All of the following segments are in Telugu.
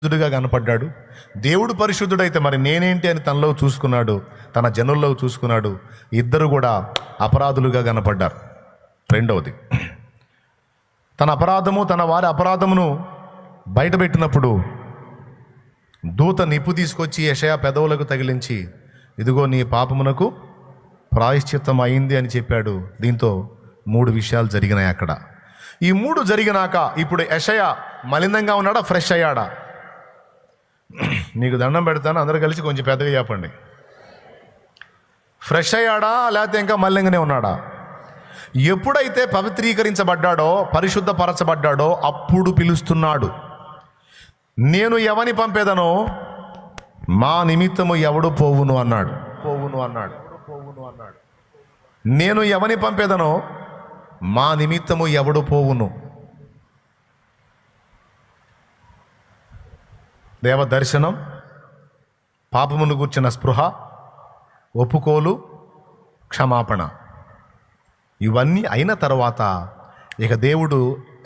పరిశుద్ధుడిగా కనపడ్డాడు. దేవుడు పరిశుద్ధుడైతే మరి నేనేంటి అని తనలో చూసుకున్నాడు, తన జనుల్లో చూసుకున్నాడు. ఇద్దరు కూడా అపరాధులుగా కనపడ్డారు. రెండవది, తన అపరాధము, తన వారి అపరాధమును బయటపెట్టినప్పుడు దూత నిప్పు తీసుకొచ్చి యెషయా పెదవులకు తగిలించి, ఇదిగో నీ పాపమునకు ప్రాయశ్చిత్తం అయింది అని చెప్పాడు. దీంతో 3 విషయాలు జరిగినాయి అక్కడ. ఈ 3 జరిగినాక ఇప్పుడు యెషయా మలినంగా ఉన్నాడా, ఫ్రెష్ అయ్యాడా? మీకు దండం పెడతాను, అందరూ కలిసి కొంచెం పెద్దగా చెప్పండి. ఫ్రెష్ అయ్యాడా లేకపోతే ఇంకా మలినంగానే ఉన్నాడా? ఎప్పుడైతే పవిత్రీకరించబడ్డాడో, పరిశుద్ధపరచబడ్డాడో అప్పుడు పిలుస్తున్నాడు. నేను ఎవని పంపేదనో మా నిమిత్తము ఎవడు పోవును అన్నాడు. నేను ఎవని పంపేదనో మా నిమిత్తము ఎవడు పోవును. దేవ దర్శనం, పాపమును గూర్చిన స్పృహ, ఒప్పుకోలు, క్షమాపణ, ఇవన్నీ అయిన తర్వాత ఇక దేవుడు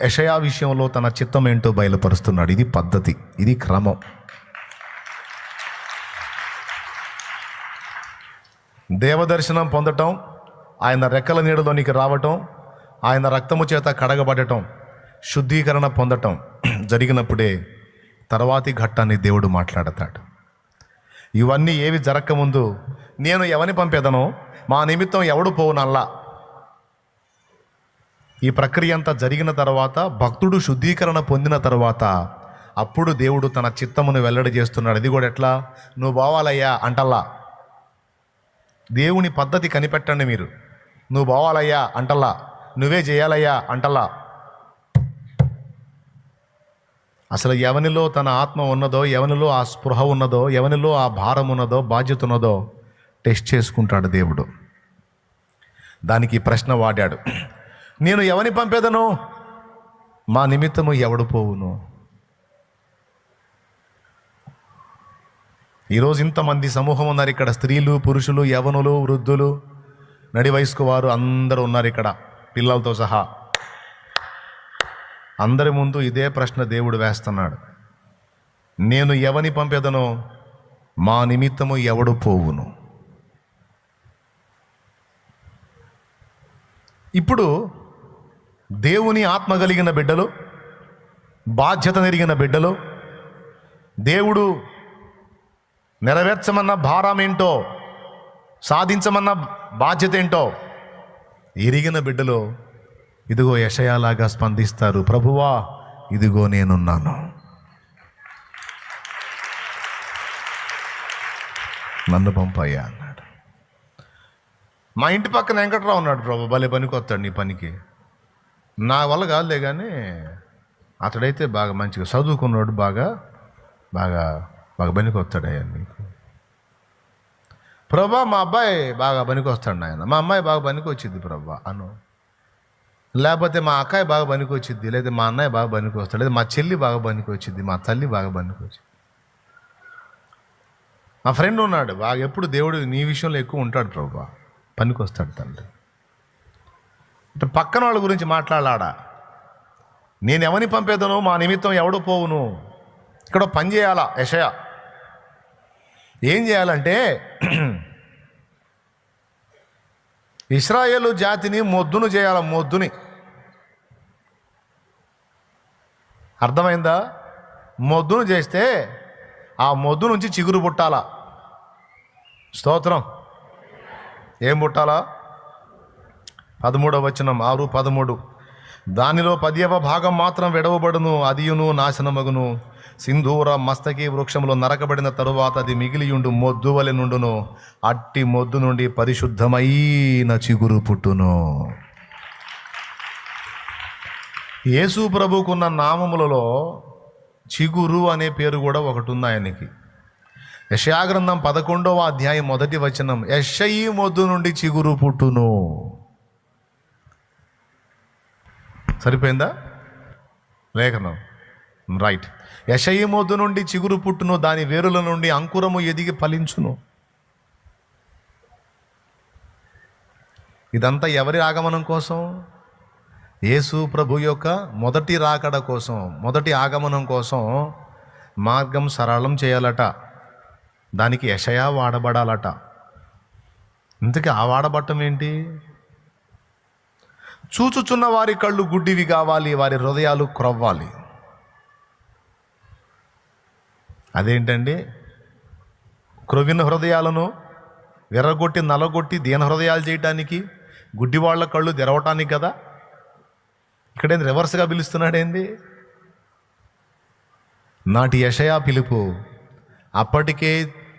యెషయా విషయంలో తన చిత్తం ఏంటో బయలుపరుస్తున్నాడు. ఇది పద్ధతి, ఇది క్రమం. దేవదర్శనం పొందటం, ఆయన రెక్కల నీడలోనికి రావటం, ఆయన రక్తము చేత కడగబడటం, శుద్ధీకరణ పొందటం జరిగినప్పుడే తర్వాతి ఘట్టాన్ని దేవుడు మాట్లాడతాడు. ఇవన్నీ ఏవి జరగకముందు నేను ఎవని పంపేదనో మా నిమిత్తం ఎవడు పోవునల్లా. ఈ ప్రక్రియ అంతా జరిగిన తర్వాత, భక్తుడు శుద్ధీకరణ పొందిన తర్వాత అప్పుడు దేవుడు తన చిత్తమును వెల్లడి చేస్తున్నాడు. ఇది కూడా ఎట్లా? నువ్వు పోవాలయ్యా అంటల్లా. దేవుని పద్ధతి కనిపెట్టండి మీరు. నువ్వు పోవాలయ్యా అంటల్లా, నువ్వే చేయాలయ్యా అంటల్లా. అసలు ఎవనిలో తన ఆత్మ ఉన్నదో, ఎవనిలో ఆ స్పృహ ఉన్నదో, ఎవనిలో ఆ భారం ఉన్నదో, బాధ్యత ఉన్నదో టెస్ట్ చేసుకుంటాడు దేవుడు. దానికి ప్రశ్న వాడాడు. నేను ఎవని పంపేదనో మా నిమిత్తము ఎవడు పోవును. ఈరోజు ఇంతమంది సమూహం ఉన్నారు ఇక్కడ. స్త్రీలు, పురుషులు, యవనులు, వృద్ధులు, నడి వయస్కు వారు అందరూ ఉన్నారు ఇక్కడ, పిల్లలతో సహా. అందరి ముందు ఇదే ప్రశ్న దేవుడు వేస్తున్నాడు. నేను ఎవని పంపేదనో మా నిమిత్తము ఎవడు పోవును. ఇప్పుడు దేవుని ఆత్మ కలిగిన బిడ్డలు, బాధ్యత నెరిగిన బిడ్డలు, దేవుడు నెరవేర్చమన్న భారం ఏంటో, సాధించమన్న బాధ్యత ఏంటో ఎరిగిన బిడ్డలు ఇదిగో యెషయాలాగా స్పందిస్తారు. ప్రభువా, ఇదిగో నేనున్నాను, నన్ను పంపయ్యా అన్నాడు. మా ఇంటి పక్కన వెంకట్రావు ఉన్నాడు. ప్రభు భలే పనికి వస్తాడు నీ పనికి. నా వల్ల కాదులే, కానీ అతడైతే బాగా మంచిగా చదువుకున్నాడు, బాగా బాగా బాగా పనికి వస్తాడయ్యా నీకు. ప్రభా, మా అబ్బాయి బాగా పనికి వస్తాడు ఆయన, మా అమ్మాయి బాగా పనికి వచ్చింది ప్రభా అను. లేకపోతే మా అక్కాయి బాగా పనికి వచ్చింది, లేదా మా అన్నయ్య బాగా పనికి వస్తాడు, లేదా మా చెల్లి బాగా పనికి వచ్చింది, మా తల్లి బాగా పనికి వచ్చింది. మా ఫ్రెండ్ ఉన్నాడు బాగా, ఎప్పుడు దేవుడు నీ విషయంలో ఎక్కువ ఉంటాడు ప్రభా, పనికి వస్తాడు తండ్రి. అంటే పక్కన వాళ్ళ గురించి మాట్లాడాడా. నేను ఎవరిని పంపేదనో మా నిమిత్తం ఎవడు పోవును. ఇక్కడ పని చేయాలా యెషయా. ఏం చేయాలంటే ఇశ్రాయేలు జాతిని మొద్దును చేయాల. మొద్దుని, అర్థమైందా? మొద్దును చేస్తే ఆ మొద్దు నుంచి చిగురు పుట్టాలా. స్తోత్రం. ఏం పుట్టాలా? 13వ వచనం, 6:13. దానిలో 10వ భాగం మాత్రం విడవబడును, అదియును నాశనమగును. సింధూర మస్తకి వృక్షంలో నరకబడిన తరువాత అది మిగిలియుండు మొద్దు వలె నుండును. అట్టి మొద్దు నుండి పరిశుద్ధమైన చిగురు పుట్టును. యేసు ప్రభుకున్న నామములలో చిగురు అనే పేరు కూడా ఒకటి ఉంది ఆయనకి. యెషయా గ్రంథం 11వ అధ్యాయం 1వ వచనం, యెషయి మొద్దు నుండి చిగురు పుట్టును. సరిపోయిందా లేఖనం? రైట్. యెషయి మొద్దు నుండి చిగురు పుట్టును, దాని వేరుల నుండి అంకురము ఎదిగి ఫలించును. ఇదంతా ఎవరి ఆగమనం కోసం? యేసు ప్రభు యొక్క మొదటి రాకడ కోసం, మొదటి ఆగమనం కోసం మార్గం సరళం చేయాలట. దానికి యెషయా వాడబడాలట. ఇంతకీ ఆ వాడబట్టం ఏంటి? చూచుచున్న వారి కళ్ళు గుడ్డివి కావాలి, వారి హృదయాలు క్రొవ్వాలి. అదేంటండి? క్రొవ్విన హృదయాలను విర్రగొట్టి నలగొట్టి దీన హృదయాలు చేయటానికి, గుడ్డి వాళ్ళ కళ్ళు తెరవటానికి కదా. ఇక్కడేంది రివర్స్గా పిలుస్తున్నాడేంది? నాటి యెషయా పిలుపు అప్పటికే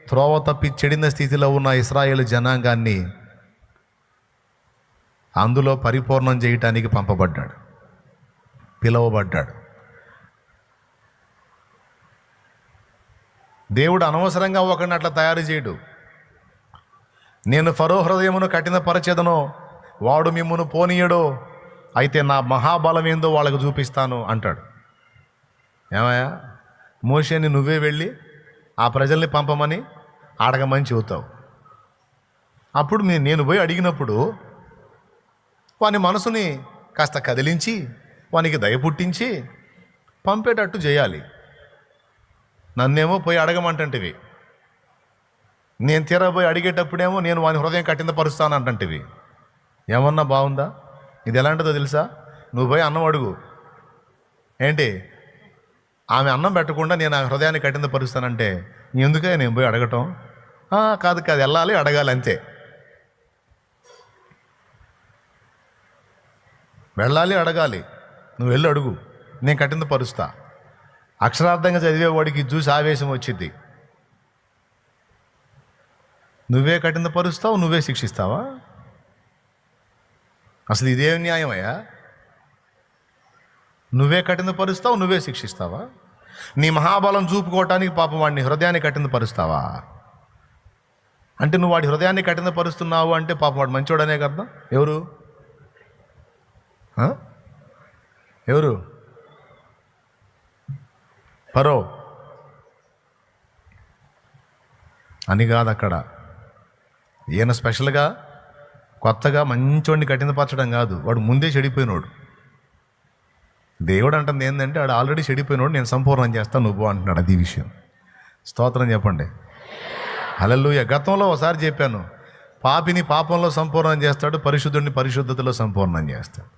త్రోవ తప్పి చెడిన స్థితిలో ఉన్న ఇశ్రాయేలు జనాంగాన్ని అందులో పరిపూర్ణం చేయటానికి పంపబడ్డాడు, పిలువబడ్డాడు. దేవుడు అనవసరంగా ఒకరిని అట్లా తయారు చేయడు. నేను ఫరో హృదయమును కఠినపరచెదనో, వాడు మిమ్మును పోనీయడో, అయితే నా మహాబలం ఏందో వాళ్ళకు చూపిస్తాను అంటాడు. ఏమయ్యా, మోషేని నువ్వే వెళ్ళి ఆ ప్రజల్ని పంపమని అడగమని చెబుతావు. అప్పుడు నేను పోయి అడిగినప్పుడు వాని మనసుని కాస్త కదిలించి వానికి దయ పుట్టించి పంపేటట్టు చేయాలి. నన్నేమో పోయి అడగమంటంటివి, నేను తీరబోయి అడిగేటప్పుడేమో నేను వాని హృదయం కఠినపరుస్తాను అంటంటివి. ఏమన్నా బాగుందా? ఇది ఎలాంటిదో తెలుసా? నువ్వు పోయి అన్నం అడుగు, ఏంటి ఆమె అన్నం పెట్టకుండా నేను ఆ హృదయాన్ని కఠినపరుస్తానంటే ఎందుకే నేను పోయి అడగటం? కాదు వెళ్ళాలి, అడగాలి, అంతే. వెళ్ళాలి, అడగాలి. నువ్వు వెళ్ళి అడుగు, నేను కఠినపరుస్తా. అక్షరార్థంగా చదివేవాడికి చూసి ఆవేశం వచ్చింది. నువ్వే కఠినపరుస్తావు, నువ్వే శిక్షిస్తావా? అసలు ఇదేం న్యాయమయ్యా? నువ్వే కఠినపరుస్తావు, నువ్వే శిక్షిస్తావా? నీ మహాబలం చూపుకోవటానికి పాపం వాడిని హృదయాన్ని కఠినపరుస్తావా? అంటే నువ్వు వాడి హృదయాన్ని కఠినపరుస్తున్నావు అంటే పాపం వాడు మంచోడనే కదా. ఎవరు ఎవరు? ఫరో అని కాదు అక్కడ. ఈయన స్పెషల్గా కొత్తగా మంచోడిని కఠినపరచడం కాదు, వాడు ముందే చెడిపోయినోడు. దేవుడు అంటుంది ఏంటంటే వాడు ఆల్రెడీ చెడిపోయినోడు, నేను సంపూర్ణం చేస్తాను నువ్వు అంటున్నాడు. అది విషయం. స్తోత్రం చెప్పండి. హల్లెలూయా. గతంలో ఒకసారి చెప్పాను, పాపిని పాపంలో సంపూర్ణం చేస్తాడు, పరిశుద్ధుడిని పరిశుద్ధతలో సంపూర్ణం చేస్తాడు.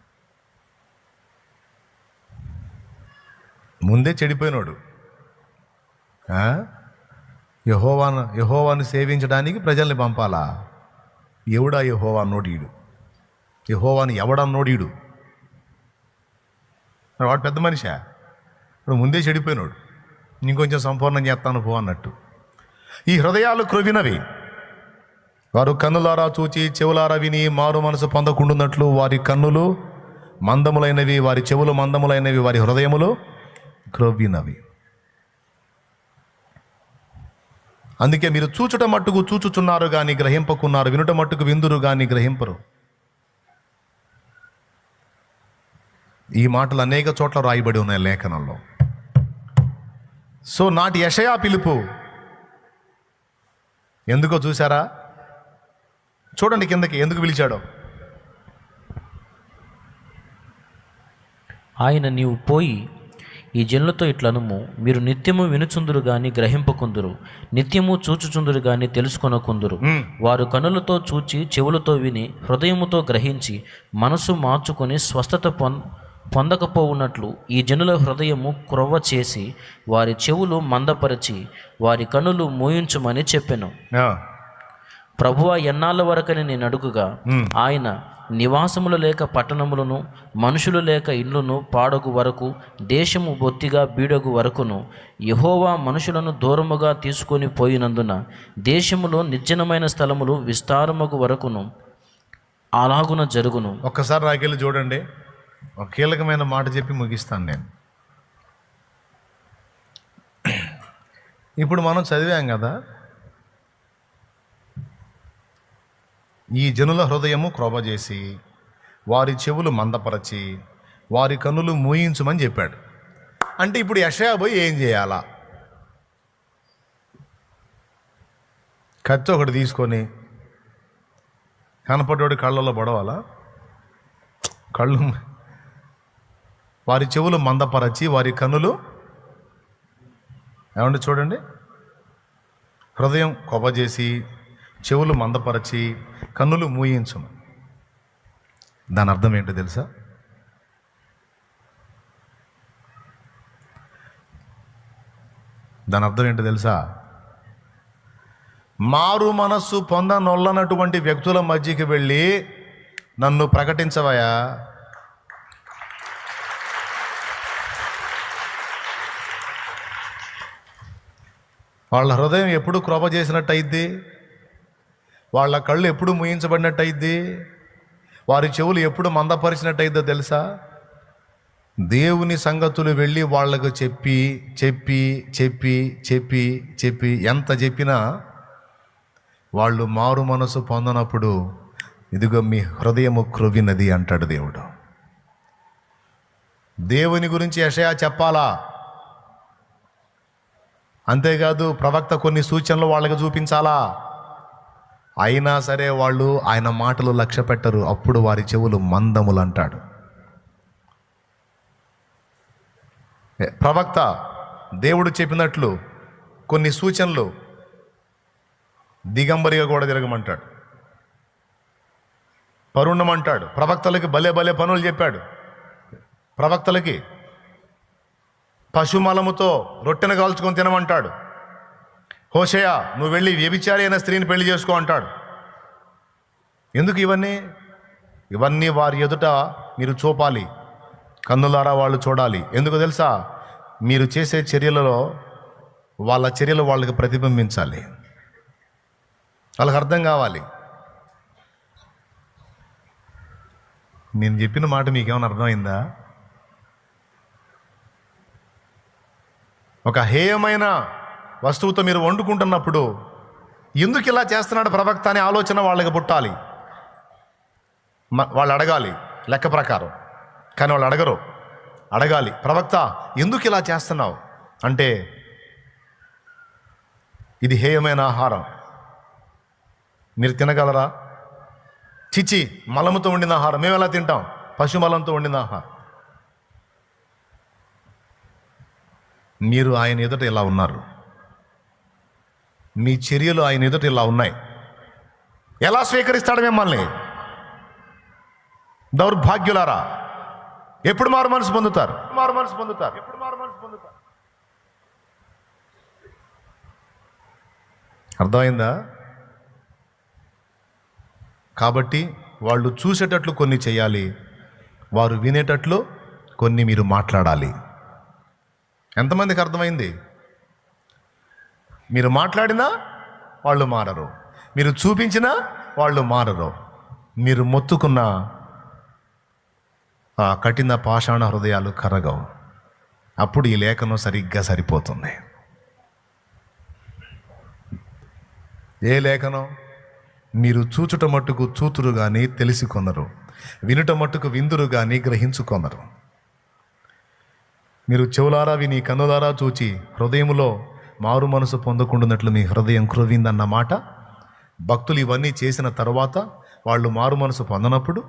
ముందే చెడిపోయినోడు యెహోవాను సేవించడానికి ప్రజల్ని పంపాలా? ఎవడా యెహోవా అన్నోడీడు? యెహోవాను ఎవడన్నోడీడు? వాడు పెద్ద మనిషా? ఇప్పుడు ముందే చెడిపోయినాడు, ఇంకొంచెం సంపూర్ణం చేస్తాను పో అన్నట్టు. ఈ హృదయాలు క్రొవ్వినవి, వారు కన్నులారా చూచి చెవులారా విని మారు మనసు పొందకుండున్నట్లు వారి కన్నులు మందములైనవి, వారి చెవులు మందములైనవి, వారి హృదయములు క్రొవ్వినవి. అందుకే మీరు చూచుట మట్టుకు చూచుచున్నారు కానీ గ్రహింపకున్నారు, వినుట మట్టుకు విందురు కానీ గ్రహింపరు. ఈ మాటలు అనేక చోట్ల రాయబడి ఉన్నాయి లేఖనంలో. సో నాటి యెషయా పిలుపు ఎందుకో చూసారా? చూడండి కిందకి ఎందుకు పిలిచాడో. ఆయన నీవు పోయి ఈ జనులతో ఇట్లనుము, మీరు నిత్యము వినుచుందురు గాని గ్రహింపకుందురు, నిత్యము చూచుచుందురు గాని తెలుసుకొనకుందురు. వారు కనులతో చూచి చెవులతో విని హృదయముతో గ్రహించి మనసు మార్చుకొని స్వస్థత పొందకపోవునట్లు ఈ జనుల హృదయము క్రొవ్వ చేసి వారి చెవులు మందపరిచి వారి కనులు మూయించుమని చెప్పెను. ప్రభువా, ఎన్నాళ్ళ వరకని నేను అడుగుగా ఆయన నివాసములు లేక పట్టణములను, మనుషులు లేక ఇళ్లను పాడగు వరకు, దేశము బొత్తిగా బీడగు వరకును, యెహోవా మనుషులను దూరముగా తీసుకొని పోయినందున దేశములో నిర్జనమైన స్థలములు విస్తారమగు వరకును అలాగున జరుగును. ఒక్కసారి రాకెళ్ళి చూడండి, ఒక కీలకమైన మాట చెప్పి ముగిస్తాను నేను. ఇప్పుడు మనం చదివాం కదా, ఈ జనుల హృదయము క్రొవ్వజేసి వారి చెవులు మందపరచి వారి కన్నులు మూయించమని చెప్పాడు. అంటే ఇప్పుడు యెషయా పోయి ఏం చేయాలా? కత్తి ఒకటి తీసుకొని కనపడేవాడి కళ్ళల్లో పడవాలా? కళ్ళు వారి చెవులు మందపరచి వారి కన్నులు ఏమండి చూడండి, హృదయం కొవ్వజేసి, చెవులు మందపరచి, కన్నులు మూయించును. దాని అర్థం ఏంటో తెలుసా? దాని అర్థం ఏంటో తెలుసా? మారు మనస్సు పొందనొల్లనటువంటి వ్యక్తుల మధ్యకి వెళ్ళి నన్ను ప్రకటించవయా, వాళ్ళ హృదయం ఎప్పుడు కృప చేసినట్టు అయింది, వాళ్ళ కళ్ళు ఎప్పుడు మూయించబడినట్టు అయింది, వారి చెవులు ఎప్పుడు మందపరిచినట్టు అయిద్దో తెలుసా? దేవుని సంగతులు వెళ్ళి వాళ్ళకు చెప్పి చెప్పి చెప్పి చెప్పి చెప్పి ఎంత చెప్పినా వాళ్ళు మారు మనసు పొందనప్పుడు, ఇదిగో మీ హృదయము క్రొవ్వినది అంటాడు దేవుడు. దేవుని గురించి యెషయా చెప్పాలా, అంతేకాదు ప్రవక్త కొన్ని సూచనలు వాళ్ళకి చూపించాలా, అయినా సరే వాళ్ళు ఆయన మాటలు లక్ష్య పెట్టరు. అప్పుడు వారి చెవులు మందములు అంటాడు. ప్రవక్త దేవుడు చెప్పినట్లు కొన్ని సూచనలు దిగంబరిగా కూడా తిరగమంటాడు, పరుణమంటాడు. ప్రవక్తలకి భలే భలే పనులు చెప్పాడు. ప్రవక్తలకి పశుమలముతో రొట్టెను కాల్చుకొని తినమంటాడు. హోషేయ, నువ్వు వెళ్ళి వ్యభిచారి అయిన స్త్రీని పెళ్లి చేసుకో అంటాడు. ఎందుకు ఇవన్నీ వారి ఎదుట మీరు చూపాలి, కన్నులారా వాళ్ళు చూడాలి. ఎందుకు తెలుసా? మీరు చేసే చర్యలలో వాళ్ళ చర్యలు వాళ్ళకి ప్రతిబింబించాలి, వాళ్ళకి అర్థం కావాలి. నేను చెప్పిన మాట మీకేమైనా అర్థమైందా? ఒక హేయమైన వస్తువుతో మీరు వండుకుంటున్నప్పుడు ఎందుకు ఇలా చేస్తున్నాడు ప్రవక్త అనే ఆలోచన వాళ్ళకి పుట్టాలి. వాళ్ళు అడగాలి లెక్క ప్రకారం, కానీ వాళ్ళు అడగరు. అడగాలి, ప్రవక్త ఎందుకు ఇలా చేస్తున్నావు అంటే, ఇది హేయమైన ఆహారం, మీరు తినగలరా? చిచి, మలముతో వండిన ఆహారం మేము ఎలా తింటాం? పశు మలంతో వండిన ఆహారం. మీరు ఆయన ఎదుట ఇలా ఉన్నారు, మీ చర్యలు ఆయన ఎదుట ఇలా ఉన్నాయి. ఎలా స్వీకరిస్తాడు మిమ్మల్ని? దౌర్భాగ్యులారా, ఎప్పుడు మారు మనసు పొందుతారు? అర్థమైందా? కాబట్టి వాళ్ళు చూసేటట్లు కొన్ని చేయాలి, వారు వినేటట్లు కొన్ని మీరు మాట్లాడాలి. ఎంతమందికి అర్థమైంది? మీరు మాట్లాడినా వాళ్ళు మారరు, మీరు చూపించినా వాళ్ళు మారరు. మీరు మొత్తుకున్న ఆ కఠిన పాషాణ హృదయాలు కరగవు. అప్పుడు ఈ లేఖనం సరిగ్గా సరిపోతుంది. ఏ లేఖనం? మీరు చూచుట మట్టుకు చూతురు కానీ తెలిసి కొనరు, వినుట మట్టుకు విందురు కానీ గ్రహించుకొనరు. మీరు చెవులారా విని కన్నులారా చూచి హృదయములో మారు మనసు పొందకుండానట్లు మీ హృదయం క్రొవ్విందన్న మాట. భక్తులు ఇవన్నీ చేసిన తర్వాత వాళ్ళు మారు మనసు పొందనప్పుడు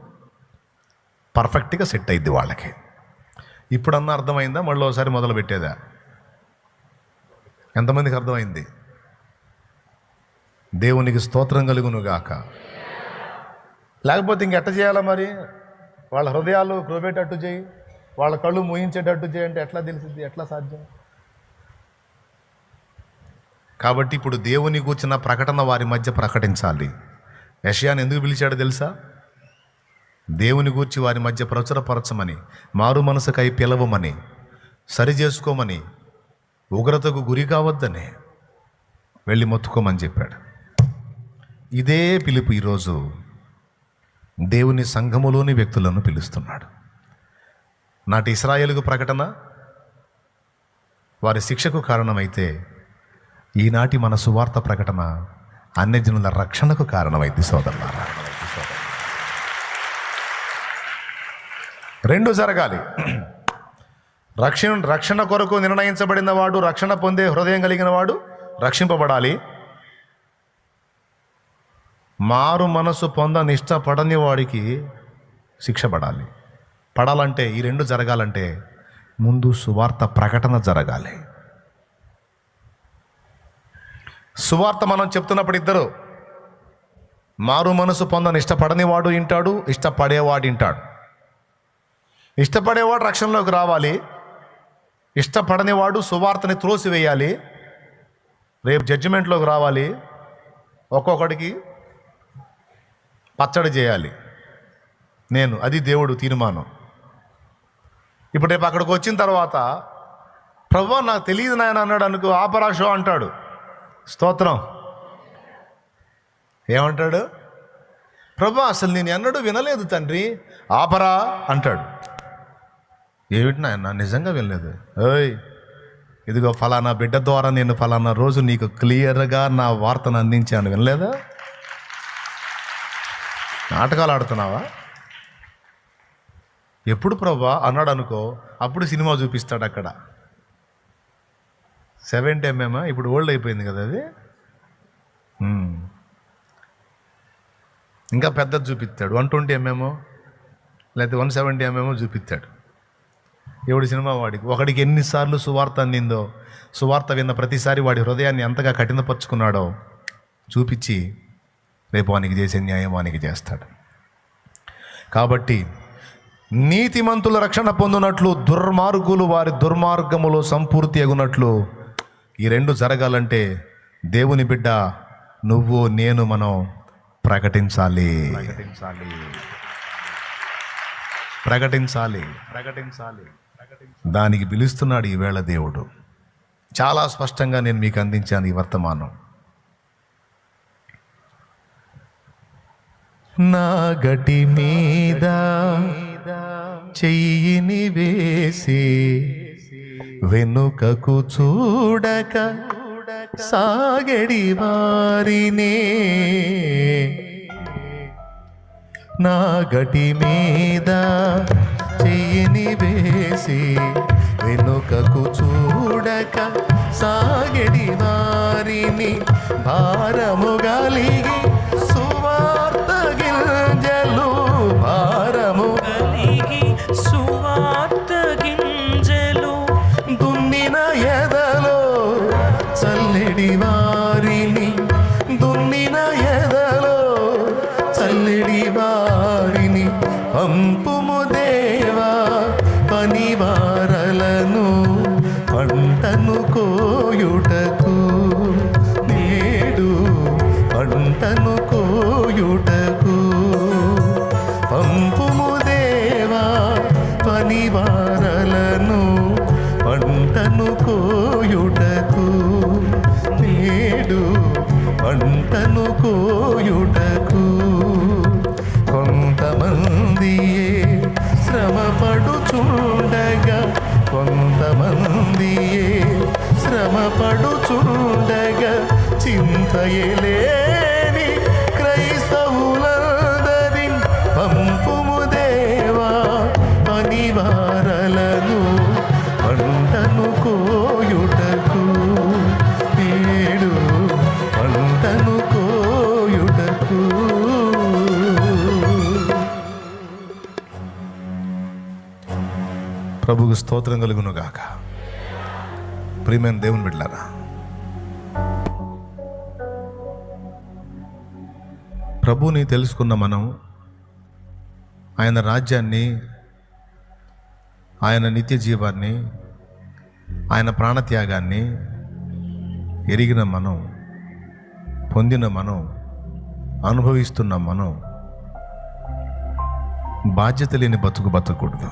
పర్ఫెక్ట్గా సెట్ అయింది వాళ్ళకి. ఇప్పుడన్నా అర్థమైందా? మళ్ళీ ఒకసారి మొదలు పెట్టేదా? ఎంతమందికి అర్థమైంది? దేవునికి స్తోత్రం కలుగునుగాక. లేకపోతే ఇంకెట్ట చేయాలా మరి? వాళ్ళ హృదయాలు క్రొవ్వేటట్టు చేయి, వాళ్ళ కళ్ళు మూయించేటట్టు చేయంటే ఎట్లా తెలిసింది? ఎట్లా సాధ్యం? కాబట్టి ఇప్పుడు దేవుని కూర్చున్న ప్రకటన వారి మధ్య ప్రకటించాలి. యెషయాను ఎందుకు పిలిచాడో తెలుసా? దేవుని గూర్చి వారి మధ్య ప్రచురపరచమని, మారు మనసుకై పిలవమని, సరి చేసుకోమని, ఉగ్రతకు గురి కావద్దని, వెళ్ళి మొత్తుకోమని చెప్పాడు. ఇదే పిలుపు ఈరోజు దేవుని సంఘములోని వ్యక్తులను పిలుస్తున్నాడు. నాటి ఇశ్రాయేలుకు ప్రకటన వారి శిక్షకు కారణమైతే, ఈనాటి మన సువార్త ప్రకటన అన్యజనుల రక్షణకు కారణమైంది. సోదరులారా, రెండు జరగాలి. రక్షణ కొరకు నిర్ణయించబడిన వాడు, రక్షణ పొందే హృదయం కలిగిన వాడు రక్షింపబడాలి. మారు మనసు ఇష్టపడని వాడికి శిక్ష పడాలి. పడాలంటే, ఈ రెండు జరగాలంటే ముందు సువార్త ప్రకటన జరగాలి. సువార్త మనం చెప్తున్నప్పుడు ఇద్దరు, మారు మనసు పొందని ఇష్టపడని వాడు వింటాడు, ఇష్టపడేవాడు వింటాడు. ఇష్టపడేవాడు రక్షణలోకి రావాలి, ఇష్టపడని వాడు సువార్తని త్రోసివేయాలి, రేపు జడ్జిమెంట్లోకి రావాలి, ఒక్కొక్కడికి పచ్చడి చేయాలి. అది దేవుడు తీర్మానం. ఇప్పుడు రేపు అక్కడికి వచ్చిన తర్వాత ప్రభువా నాకు తెలియదు నాయన అన్నాడు అనుకో, ఆపరాషో అంటాడు. స్తోత్రం. ఏమంటాడు? ప్రభువా అసలు నేను ఎన్నడూ వినలేదు తండ్రి, ఆపరా అంటాడు. ఏమిటి నాయన నిజంగా వినలేదు? ఓయ్ ఇదిగో ఫలానా బిడ్డ ద్వారా నేను ఫలానా రోజు నీకు క్లియర్గా నా వార్తను అందించాను, వినలేదా? నాటకాలు ఆడుతున్నావా? ఎప్పుడు ప్రభా అన్నాడు అనుకో, అప్పుడు సినిమా చూపిస్తాడు అక్కడ. 70mm, ఇప్పుడు ఓల్డ్ అయిపోయింది కదా అది. ఇంకా పెద్దది చూపిస్తాడు, 120mm లేకపోతే 170mm చూపిస్తాడు. ఎవడి సినిమా వాడికి. ఒకడికి ఎన్నిసార్లు సువార్త అందిందో, సువార్త విన్న ప్రతిసారి వాడి హృదయాన్ని ఎంతగా కఠినపరుచుకున్నాడో చూపించి రేపు వానికి చేసే న్యాయం వానికి చేస్తాడు. కాబట్టి నీతిమంతుల రక్షణ పొందినట్లు దుర్మార్గులు వారి దుర్మార్గములో సంపూర్తి అగునట్లు ఈ రెండు జరగాలంటే దేవుని బిడ్డ నువ్వు నేను మనం ప్రకటించాలి. దానికి పిలుస్తున్నాడు ఈవేళ దేవుడు. చాలా స్పష్టంగా నేను మీకు అందించాను ఈ వర్తమానం. నా గటి మీద చెయ్యిని వేసి వెనుకకు చూడక సాగడి వారినే, నా గటి మీద చెయ్యిని వేసి వెనుకకు చూడక సాగడి వారిని భారము కలిగి సువార్త గింజలు, భారము కలిగి సువార్త గింజలు దున్నిన ఎదలో చల్లెడి వారిని, దున్నిన ఎదలో చల్లెడి వారిని పంపుము దేవా పనివారలను పంటను కోయుటకు, నేడు పంటను కోయుటకు పంపుము దేవా పనివారలను పంటను కోయుటకు, నేడు పంటను కోయుటకు. కొంతమందియే శ్రమపడుచుండగా, కొంతమందియే శ్రమపడుచుండగా చింతయలేని క్రైస్తవులందరి పంపుము దేవా పనివారలను పంటను కోయుటకు, నేడు పంటను కోయుటకు. ప్రభువుకు స్తోత్రం కలుగును గాక. ప్రియమైన దేవుని బిడ్డలారా, ప్రభువుని తెలుసుకున్న మనం, ఆయన రాజ్యాన్ని, ఆయన నిత్య జీవాన్ని, ఆయన ప్రాణత్యాగాన్ని ఎరిగిన మనం, పొందిన మనం, అనుభవిస్తున్న మనం బాధ్యత లేని బతుకు బతకూడదు.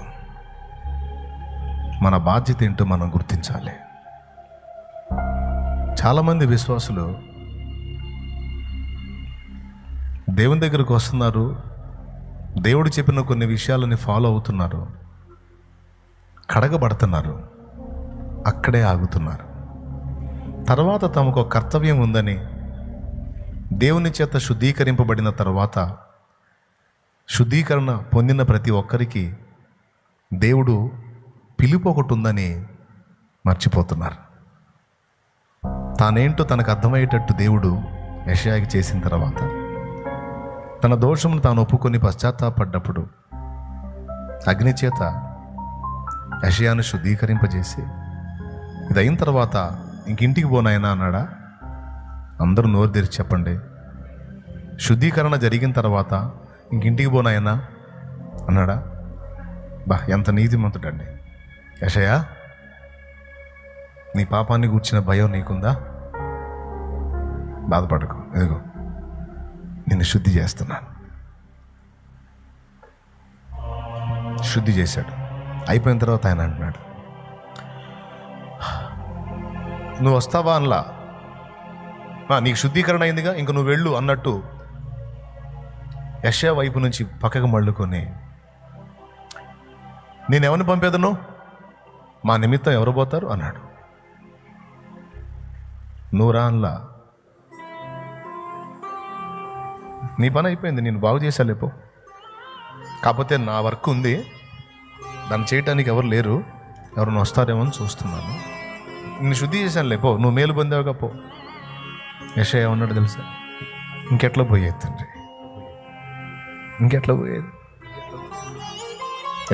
మన బాధ్యత ఏంటో మనం గుర్తించాలి. చాలామంది విశ్వాసులు దేవుని దగ్గరకు వస్తున్నారు, దేవుడు చెప్పిన కొన్ని విషయాలని ఫాలో అవుతున్నారు, కడగబడుతున్నారు, అక్కడే ఆగుతున్నారు. తర్వాత తమకు ఒక కర్తవ్యం ఉందని దేవుని చేత శుద్ధీకరింపబడిన తర్వాత శుద్ధీకరణ పొందిన ప్రతి ఒక్కరికి దేవుడు పిలుపు ఒకటి ఉందని మర్చిపోతున్నారు. తానేంటో తనకు అర్థమయ్యేటట్టు దేవుడు యెషయాకి చేసిన తర్వాత తన దోషమును తాను ఒప్పుకొని పశ్చాత్తాపడ్డప్పుడు అగ్ని చేత యెషయాను శుద్ధీకరింపజేసి ఇది అయిన తర్వాత ఇంకింటికి పోనాయనా అన్నాడా? అందరూ నోరు తెరిచి చెప్పండి. శుద్ధీకరణ జరిగిన తర్వాత ఇంకింటికి పోనాయనా అన్నాడా? బా, ఎంత నీతిమంతుడండి యెషయా. నీ పాపాన్ని గూర్చిన భయం నీకుందా? బాధపడకు, ఇదిగో నిన్ను శుద్ధి చేస్తున్నాను. శుద్ధి చేశాడు. అయిపోయిన తర్వాత ఆయన అంటున్నాడు, నువ్వు వస్తావా అనలా, నీకు శుద్ధీకరణ అయిందిగా, ఇంక నువ్వు వెళ్ళు అన్నట్టు యెషయా వైపు నుంచి పక్కకు మళ్ళుకొని, నేను ఎవరిని పంపేదను, మా నిమిత్తం ఎవరు పోతారు అన్నాడు. నువ్వు రా అనలా, నీ పని అయిపోయింది, నేను బాగు చేశాలేపో. కాకపోతే నా వర్క్ ఉంది, దాన్ని చేయటానికి ఎవరు లేరు, ఎవరైనా వస్తారేమో అని చూస్తున్నాను. నిన్ను శుద్ధి చేశాను లేపో, నువ్వు మేలు పొందావుగా పో. యెషయా ఏమన్నాడు తెలుసా? ఇంకెట్లా పోయేది తండ్రి, ఇంకెట్లా పోయేది?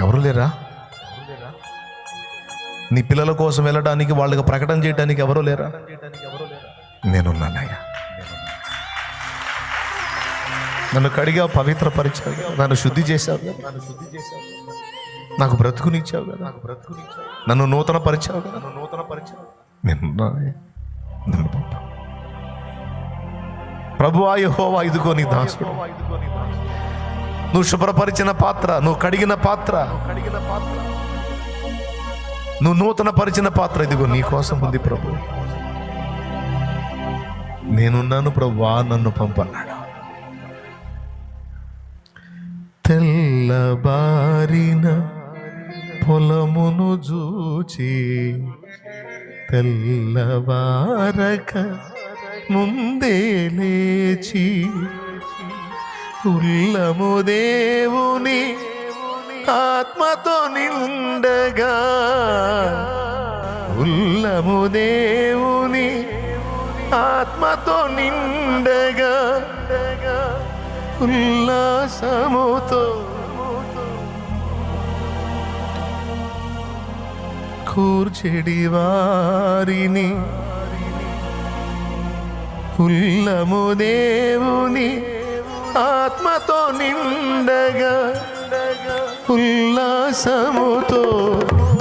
ఎవరు లేరా? నీ పిల్లల కోసం వెళ్ళడానికి, వాళ్ళకి ప్రకటన చేయడానికి ఎవరు లేరా? నేనున్నానయ్యా. నన్ను కడిగా పవిత్రపరిచావు, నన్ను శుద్ధి చేశావు, నాకు బ్రతుకునిచ్చావు కదా, నన్ను నూతన పరిచావు కదా, నన్ను పంపావు. ప్రభువా యెహోవా, ఇదిగో నీ దాసుడు. నువ్వు శుభ్రపరిచిన పాత్ర, నువ్వు కడిగిన పాత్ర, నువ్వు నూతన పరిచిన పాత్ర, ఇదిగో నీ కోసం ఉంది ప్రభు. నేనున్నాను ప్రభువా, నన్ను పంపన్నాడు. తెల్లబారిన పొలమును చూచి తెల్లవారక ముందే లేచి ఉల్లము దేవుని ఆత్మతో నిండగా, ఉల్లము దేవుని ఆత్మతో నిండగా, ఉల్లాసముతో కూర్చెడి వారిని, ఉల్లము దేవుని ఆత్మతో నిండగా, ఉల్లాసముతో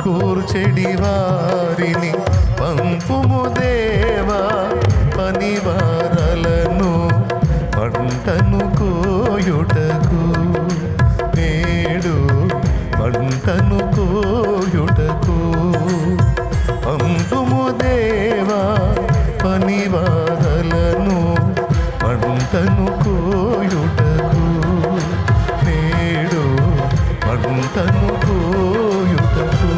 కూర్చెడి వారిని పంపుము దేవా. పనివారలను పంటను కోయుటకు, నేడు పంటను కోయుటకు పంపుము దేవా. పనివారలను పంటను కోయుటకు, నేడు పంటను కోయుటకు.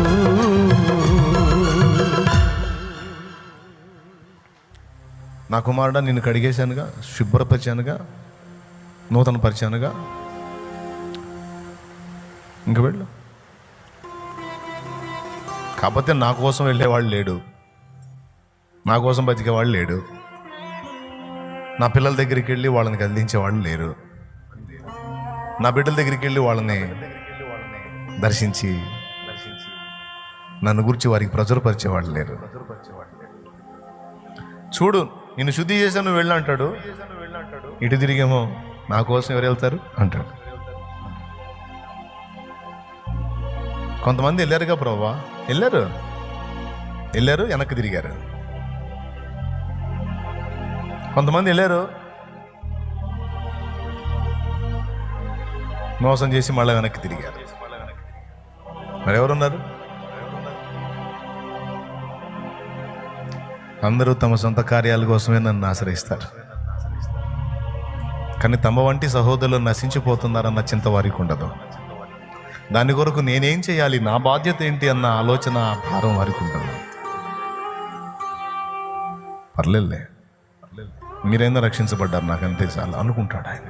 నా కుమారుడా, నిన్ను కడిగేశానుగా, శుభ్రపరిచానుగా, నూతన పరిచానుగా, ఇంక వెళ్ళు. కాకపోతే నా కోసం వెళ్ళేవాళ్ళు లేడు, నా కోసం బతికేవాళ్ళు లేడు, నా పిల్లల దగ్గరికి వెళ్ళి వాళ్ళని కదిలించేవాళ్ళు లేరు, నా బిడ్డల దగ్గరికి వెళ్ళి వాళ్ళని దర్శించి నన్ను గురించి వారికి ప్రచురపరిచేవాళ్ళు లేరు. చూడు, నిన్ను శుద్ధి చేశాను, నువ్వు వెళ్ళు అంటాడు. ఇటు తిరిగేమో నా కోసం ఎవరు వెళ్తారు అంటాడు. కొంతమంది వెళ్ళారుగా ప్రభువా, వెళ్ళారు, వెనక్కి తిరిగారు. కొంతమంది వెళ్ళారు, మోసం చేసి మళ్ళీ వెనక్కి తిరిగారు. మరి ఎవరున్నారు? అందరూ తమ సొంత కార్యాల కోసమే నన్ను ఆశ్రయిస్తారు, కానీ తమ వంటి సహోదరులు నశించిపోతున్నారన్న చింత వారికి ఉండదు. దాని కొరకు నేనేం చేయాలి, నా బాధ్యత ఏంటి అన్న ఆలోచన, భారం వారికి ఉండదు. పర్లేదులే, మీరైనా రక్షించబడ్డారు, నాకంతే చాలు అనుకుంటాడు ఆయన.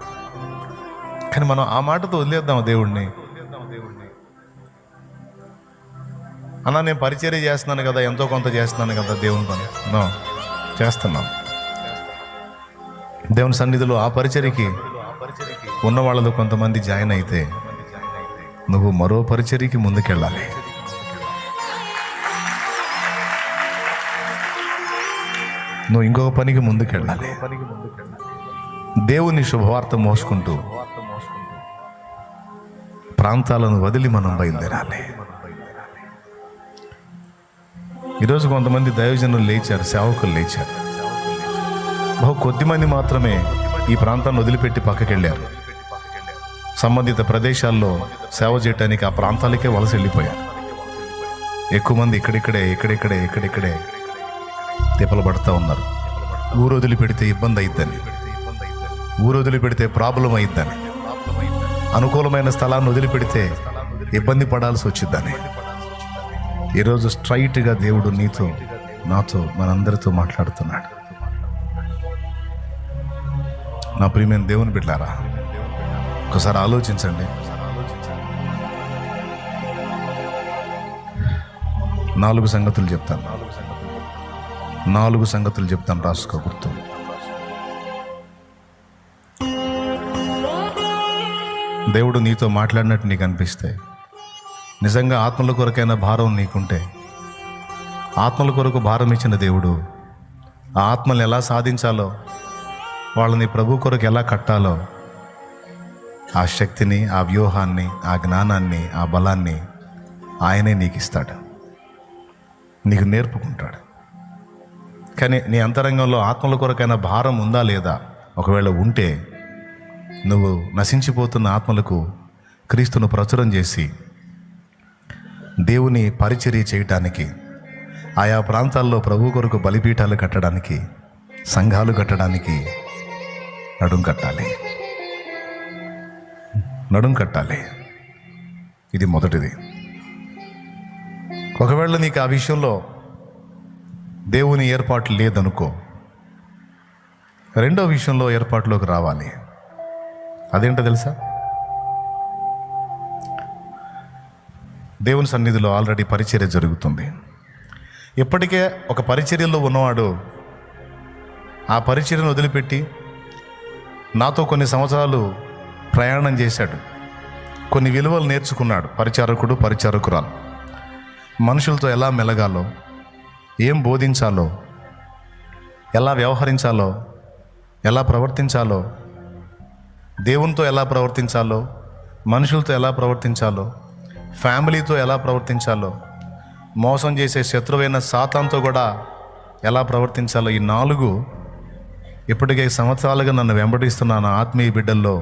కానీ మనం ఆ మాటతో వదిలేద్దాం దేవుడిని. అన్నా, నేను పరిచర్య చేస్తున్నాను కదా, ఎంతో కొంత చేస్తున్నాను కదా దేవుని పని. నో, చేస్తున్నాం. దేవుని సన్నిధిలో ఆ పరిచర్యకి ఉన్న వాళ్ళలో కొంతమంది జాయిన్ అయితే నువ్వు మరో పరిచర్యకి ముందుకెళ్ళాలి. నువ్వు ఇంకొక పనికి ముందుకెళ్ళాలి. దేవుని శుభవార్త మోసుకుంటూ ప్రాంతాలను వదిలి మనం బయలుదేరాలి. ఈరోజు కొంతమంది దైవజనులు లేచారు, సేవకులు లేచారు. బహు కొద్దిమంది మాత్రమే ఈ ప్రాంతాన్ని వదిలిపెట్టి పక్కకి వెళ్ళారు. సంబంధిత ప్రదేశాల్లో సేవ చేయడానికి ఆ ప్రాంతాలకే వలస వెళ్ళిపోయారు. ఎక్కువ మంది ఇక్కడిక్కడే తిప్పలు పడుతూ ఉన్నారు. ఊరు వదిలిపెడితే ఇబ్బంది అయిద్దని, ఊరు వదిలిపెడితే ప్రాబ్లం అయిద్దని, అనుకూలమైన స్థలాన్ని వదిలిపెడితే ఇబ్బంది పడాల్సి వచ్చిద్దని. ఈరోజు స్ట్రైట్గా దేవుడు నీతో నాతో మనందరితో మాట్లాడుతున్నాడు. నా ప్రియమైన దేవుని బిడ్డలారా, ఒకసారి ఆలోచించండి. 4 సంగతులు చెప్తాను, 4 సంగతులు చెప్తాను, రాసుకో, గుర్తు. దేవుడు నీతో మాట్లాడినట్టు నీకు అనిపిస్తే, నిజంగా ఆత్మల కొరకైన భారం నీకుంటే, ఆత్మల కొరకు భారం ఇచ్చిన దేవుడు ఆ ఆత్మల్ని ఎలా సాధించాలో, వాళ్ళని ప్రభు కొరకు ఎలా కట్టాలో ఆ శక్తిని, ఆ వ్యూహాన్ని, ఆ జ్ఞానాన్ని, ఆ బలాన్ని ఆయనే నీకు ఇస్తాడు, నీకు నేర్పుకుంటాడు. కానీ నీ అంతరంగంలో ఆత్మల కొరకైన భారం ఉందా లేదా? ఒకవేళ ఉంటే నువ్వు నశించిపోతున్న ఆత్మలకు క్రీస్తును ప్రచురం చేసి దేవుని పరిచర్య చేయటానికి, ఆయా ప్రాంతాల్లో ప్రభు కొరకు బలిపీఠాలు కట్టడానికి, సంఘాలు కట్టడానికి నడుం కట్టాలి. ఇది మొదటిది. ఒకవేళ నీకు ఆ విషయంలో దేవుని ఏర్పాటు లేదనుకో, రెండో విషయంలో ఏర్పాటులోకి రావాలి. అదేంటో తెలుసా? దేవుని సన్నిధిలో ఆల్రెడీ పరిచర్య జరుగుతుంది. ఇప్పటికే ఒక పరిచర్యలో ఉన్నవాడు ఆ పరిచర్యను వదిలిపెట్టి నాతో కొన్ని సంవత్సరాలు ప్రయాణం చేశాడు, కొన్ని విలువలు నేర్చుకున్నాడు. పరిచారకురాలు మనుషులతో ఎలా మెలగాలో, ఏం బోధించాలో, ఎలా వ్యవహరించాలో, ఎలా ప్రవర్తించాలో, దేవునితో ఎలా ప్రవర్తించాలో, మనుషులతో ఎలా ప్రవర్తించాలో, ఫ్యామిలీతో ఎలా ప్రవర్తించాలో, మోసం చేసే శత్రువైన సాతానుతో కూడా ఎలా ప్రవర్తించాలో, ఈ 4 ఇప్పటికే సంవత్సరాలుగా నన్ను వెంబడిస్తున్న నా ఆత్మీయ బిడ్డల్లో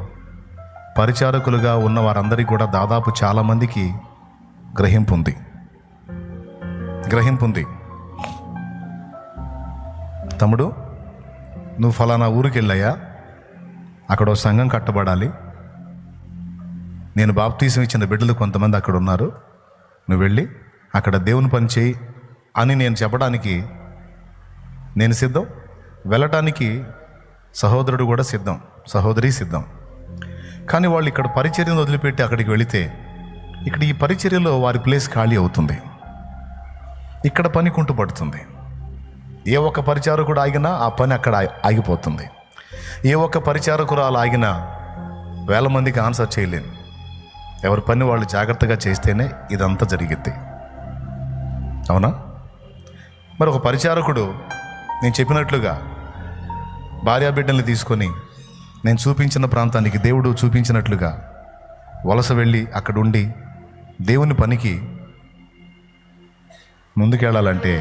పరిచారకులుగా ఉన్న వారందరికీ కూడా దాదాపు చాలామందికి గ్రహింపు ఉంది. తమ్ముడు, నువ్వు ఫలానా ఊరికి వెళ్ళాయా, అక్కడ ఒక సంఘం కట్టబడాలి, నేను బాప్తీసం ఇచ్చిన బిడ్డలు కొంతమంది అక్కడ ఉన్నారు, నువ్వు వెళ్ళి అక్కడ దేవుని పని చేయి అని నేను చెప్పడానికి నేను సిద్ధం, వెళ్ళటానికి సహోదరుడు కూడా సిద్ధం, సహోదరి సిద్ధం. కానీ వాళ్ళు ఇక్కడ పరిచర్యను వదిలిపెట్టి అక్కడికి వెళితే ఇక్కడ ఈ పరిచర్యలో వారి ప్లేస్ ఖాళీ అవుతుంది, ఇక్కడ పని కుంటుపడుతుంది. ఏ ఒక్క పరిచారకుడు ఆగినా ఆ పని అక్కడ ఆగిపోతుంది. ఏ ఒక్క పరిచారకురాలు ఆగినా 1000 మందికి ఆన్సర్ చేయలేను. ఎవరి పని వాళ్ళు జాగ్రత్తగా చేస్తేనే ఇదంతా జరిగిద్ది. అవునా? మరి ఒక పరిచారకుడు నేను చెప్పినట్లుగా భార్యాబిడ్డల్ని తీసుకొని నేను చూపించిన ప్రాంతానికి దేవుడు చూపించినట్లుగా వలస వెళ్ళి అక్కడుండి దేవుని పనికి ముందుకెళ్ళాలంటే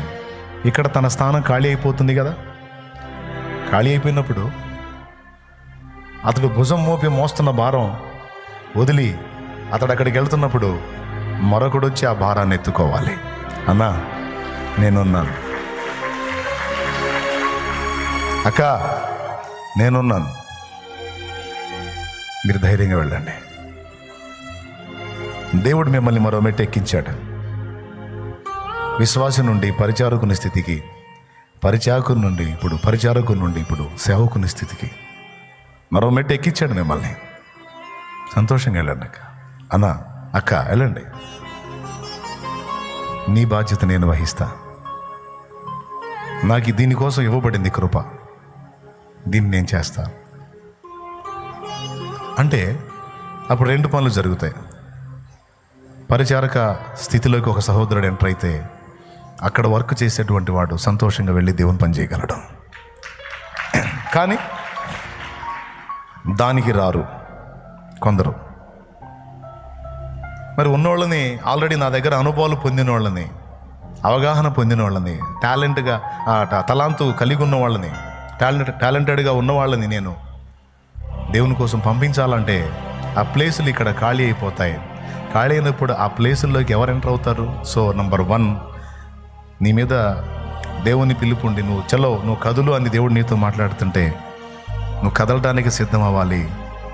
ఇక్కడ తన స్థానం ఖాళీ అయిపోతుంది కదా. ఖాళీ అయిపోయినప్పుడు అతడు భుజం మోపి మోస్తున్న భారం వదిలి అతడు అక్కడికి వెళ్తున్నప్పుడు మరొకడు వచ్చి ఆ భారాన్ని ఎత్తుకోవాలి. అన్నా, నేనున్నాను, అక్క నేనున్నాను, మీరు ధైర్యంగా వెళ్ళండి. దేవుడు మిమ్మల్ని మరో మెట్టు ఎక్కించాడు. విశ్వాసం నుండి పరిచారకుని స్థితికి, పరిచారకుని నుండి ఇప్పుడు సేవకుని స్థితికి మరో మెట్టు ఎక్కించాడు మిమ్మల్ని. సంతోషంగా వెళ్ళండి అక్క, అన్నా, అక్క వెళ్ళండి. నీ బాధ్యత నేను వహిస్తా. నాకు దీనికోసం ఇవ్వబడింది కృప, దీన్ని నేను చేస్తా అంటే అప్పుడు 2 పనులు జరుగుతాయి. పరిచారక స్థితిలోకి ఒక సహోదరుడు ఎంటర్ అయితే అక్కడ వర్క్ చేసేటువంటి వాడు సంతోషంగా వెళ్ళి దేవుని పని చేయగలడు. కానీ దానికి రారు కొందరు. మరి ఉన్నోళ్ళని, ఆల్రెడీ నా దగ్గర అనుభవాలు పొందిన వాళ్ళని, అవగాహన పొందిన వాళ్ళని, టాలెంట్గా తలాంతు కలిగి ఉన్న వాళ్ళని, టాలెంటెడ్గా ఉన్న వాళ్ళని నేను దేవుని కోసం పంపించాలంటే ఆ ప్లేసులు ఇక్కడ ఖాళీ అయిపోతాయి. ఖాళీ అయినప్పుడు ఆ ప్లేసుల్లోకి ఎవరు ఎంటర్ అవుతారు? సో నంబర్ 1, నీ మీద దేవుని పిలుపుండి నువ్వు కదులు అని దేవుడు నీతో మాట్లాడుతుంటే నువ్వు కదలడానికి సిద్ధం అవ్వాలి.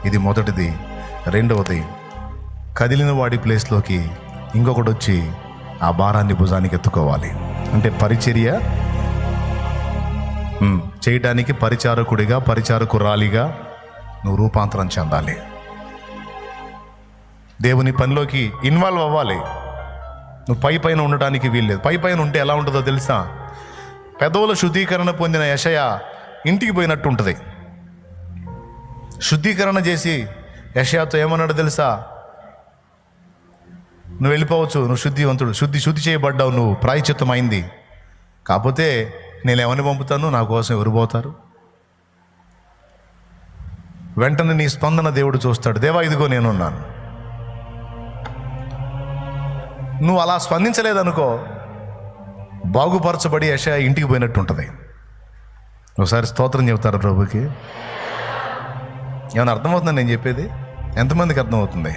ఇది మొదటిది. రెండవది, కదిలిన వాడి ప్లేస్లోకి ఇంకొకటి వచ్చి ఆ భారాన్ని భుజానికి ఎత్తుకోవాలి. అంటే పరిచర్య చేయడానికి పరిచారకుడిగా, పరిచారకురాలిగా నువ్వు రూపాంతరం చెందాలి. దేవుని పనిలోకి ఇన్వాల్వ్ అవ్వాలి. నువ్వు పైన ఉండటానికి వీల్లేదు. పైన ఉంటే ఎలా ఉంటుందో తెలుసా? పెదవుల శుద్ధీకరణ పొందిన యెషయా ఇంటికి పోయినట్టు ఉంటుంది. శుద్ధీకరణ చేసి యెషయాతో ఏమన్నాడు తెలుసా? నువ్వు వెళ్ళిపోవచ్చు, నువ్వు శుద్ధివంతుడు, శుద్ధి చేయబడ్డావు, నువ్వు ప్రాయశ్చిత్తం అయింది. కాకపోతే నేను ఎవరిని పంపుతాను? నా కోసం ఎవరు పోతారు? వెంటనే నీ స్పందన దేవుడు చూస్తాడు. దేవా, ఇదిగో నేనున్నాను. నువ్వు అలా స్పందించలేదనుకో, బాగుపరచబడి యెషయా ఇంటికి పోయినట్టు ఉంటుంది. ఒకసారి స్తోత్రం చెబుతారు ప్రభుకి. ఏమైనా అర్థమవుతుందని నేను చెప్పేది? ఎంతమందికి అర్థమవుతుంది?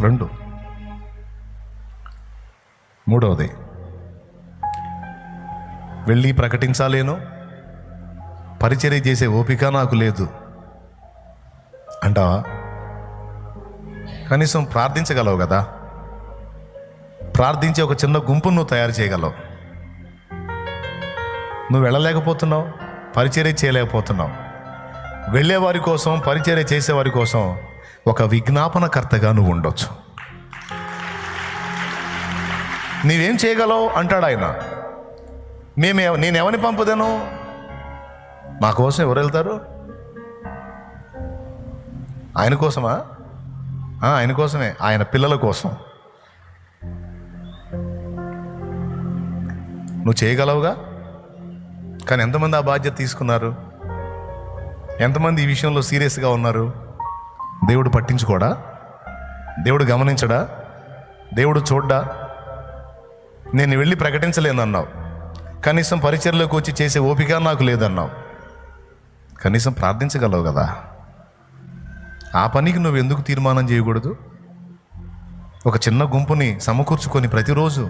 2. మూడవది, వెళ్ళి ప్రకటించాలేను, పరిచర్య చేసే ఓపిక నాకు లేదు అంటావా? కనీసం ప్రార్థించగలవు కదా? ప్రార్థించే ఒక చిన్న గుంపును నువ్వు తయారు చేయగలవు. నువ్వు వెళ్ళలేకపోతున్నావు, పరిచర్య చేయలేకపోతున్నావు. వెళ్ళేవారి కోసం, పరిచర్య చేసేవారి కోసం ఒక విజ్ఞాపనకర్తగా నువ్వు ఉండొచ్చు. నీవేం చేయగలవు అంటాడు ఆయన. నేను ఎవరిని పంపుదాను? మా కోసం ఎవరు వెళ్తారు? ఆయన కోసమా? ఆయన కోసమే, ఆయన పిల్లల కోసం. నువ్వు చేయగలవుగా. కానీ ఎంతమంది ఆ బాధ్యత తీసుకున్నారు? ఎంతమంది ఈ విషయంలో సీరియస్గా ఉన్నారు? దేవుడు పట్టించుకోడా? దేవుడు గమనించడా? దేవుడు చూడ్డా? నేను వెళ్ళి ప్రకటించలేనన్నావు. కనీసం పరిచర్లోకి వచ్చి చేసే ఓపిక నాకు లేదన్నావు. కనీసం ప్రార్థించగలవు కదా. ఆ పనికి నువ్వు ఎందుకు తీర్మానం చేయకూడదు? ఒక చిన్న గుంపుని సమకూర్చుకొని ప్రతిరోజు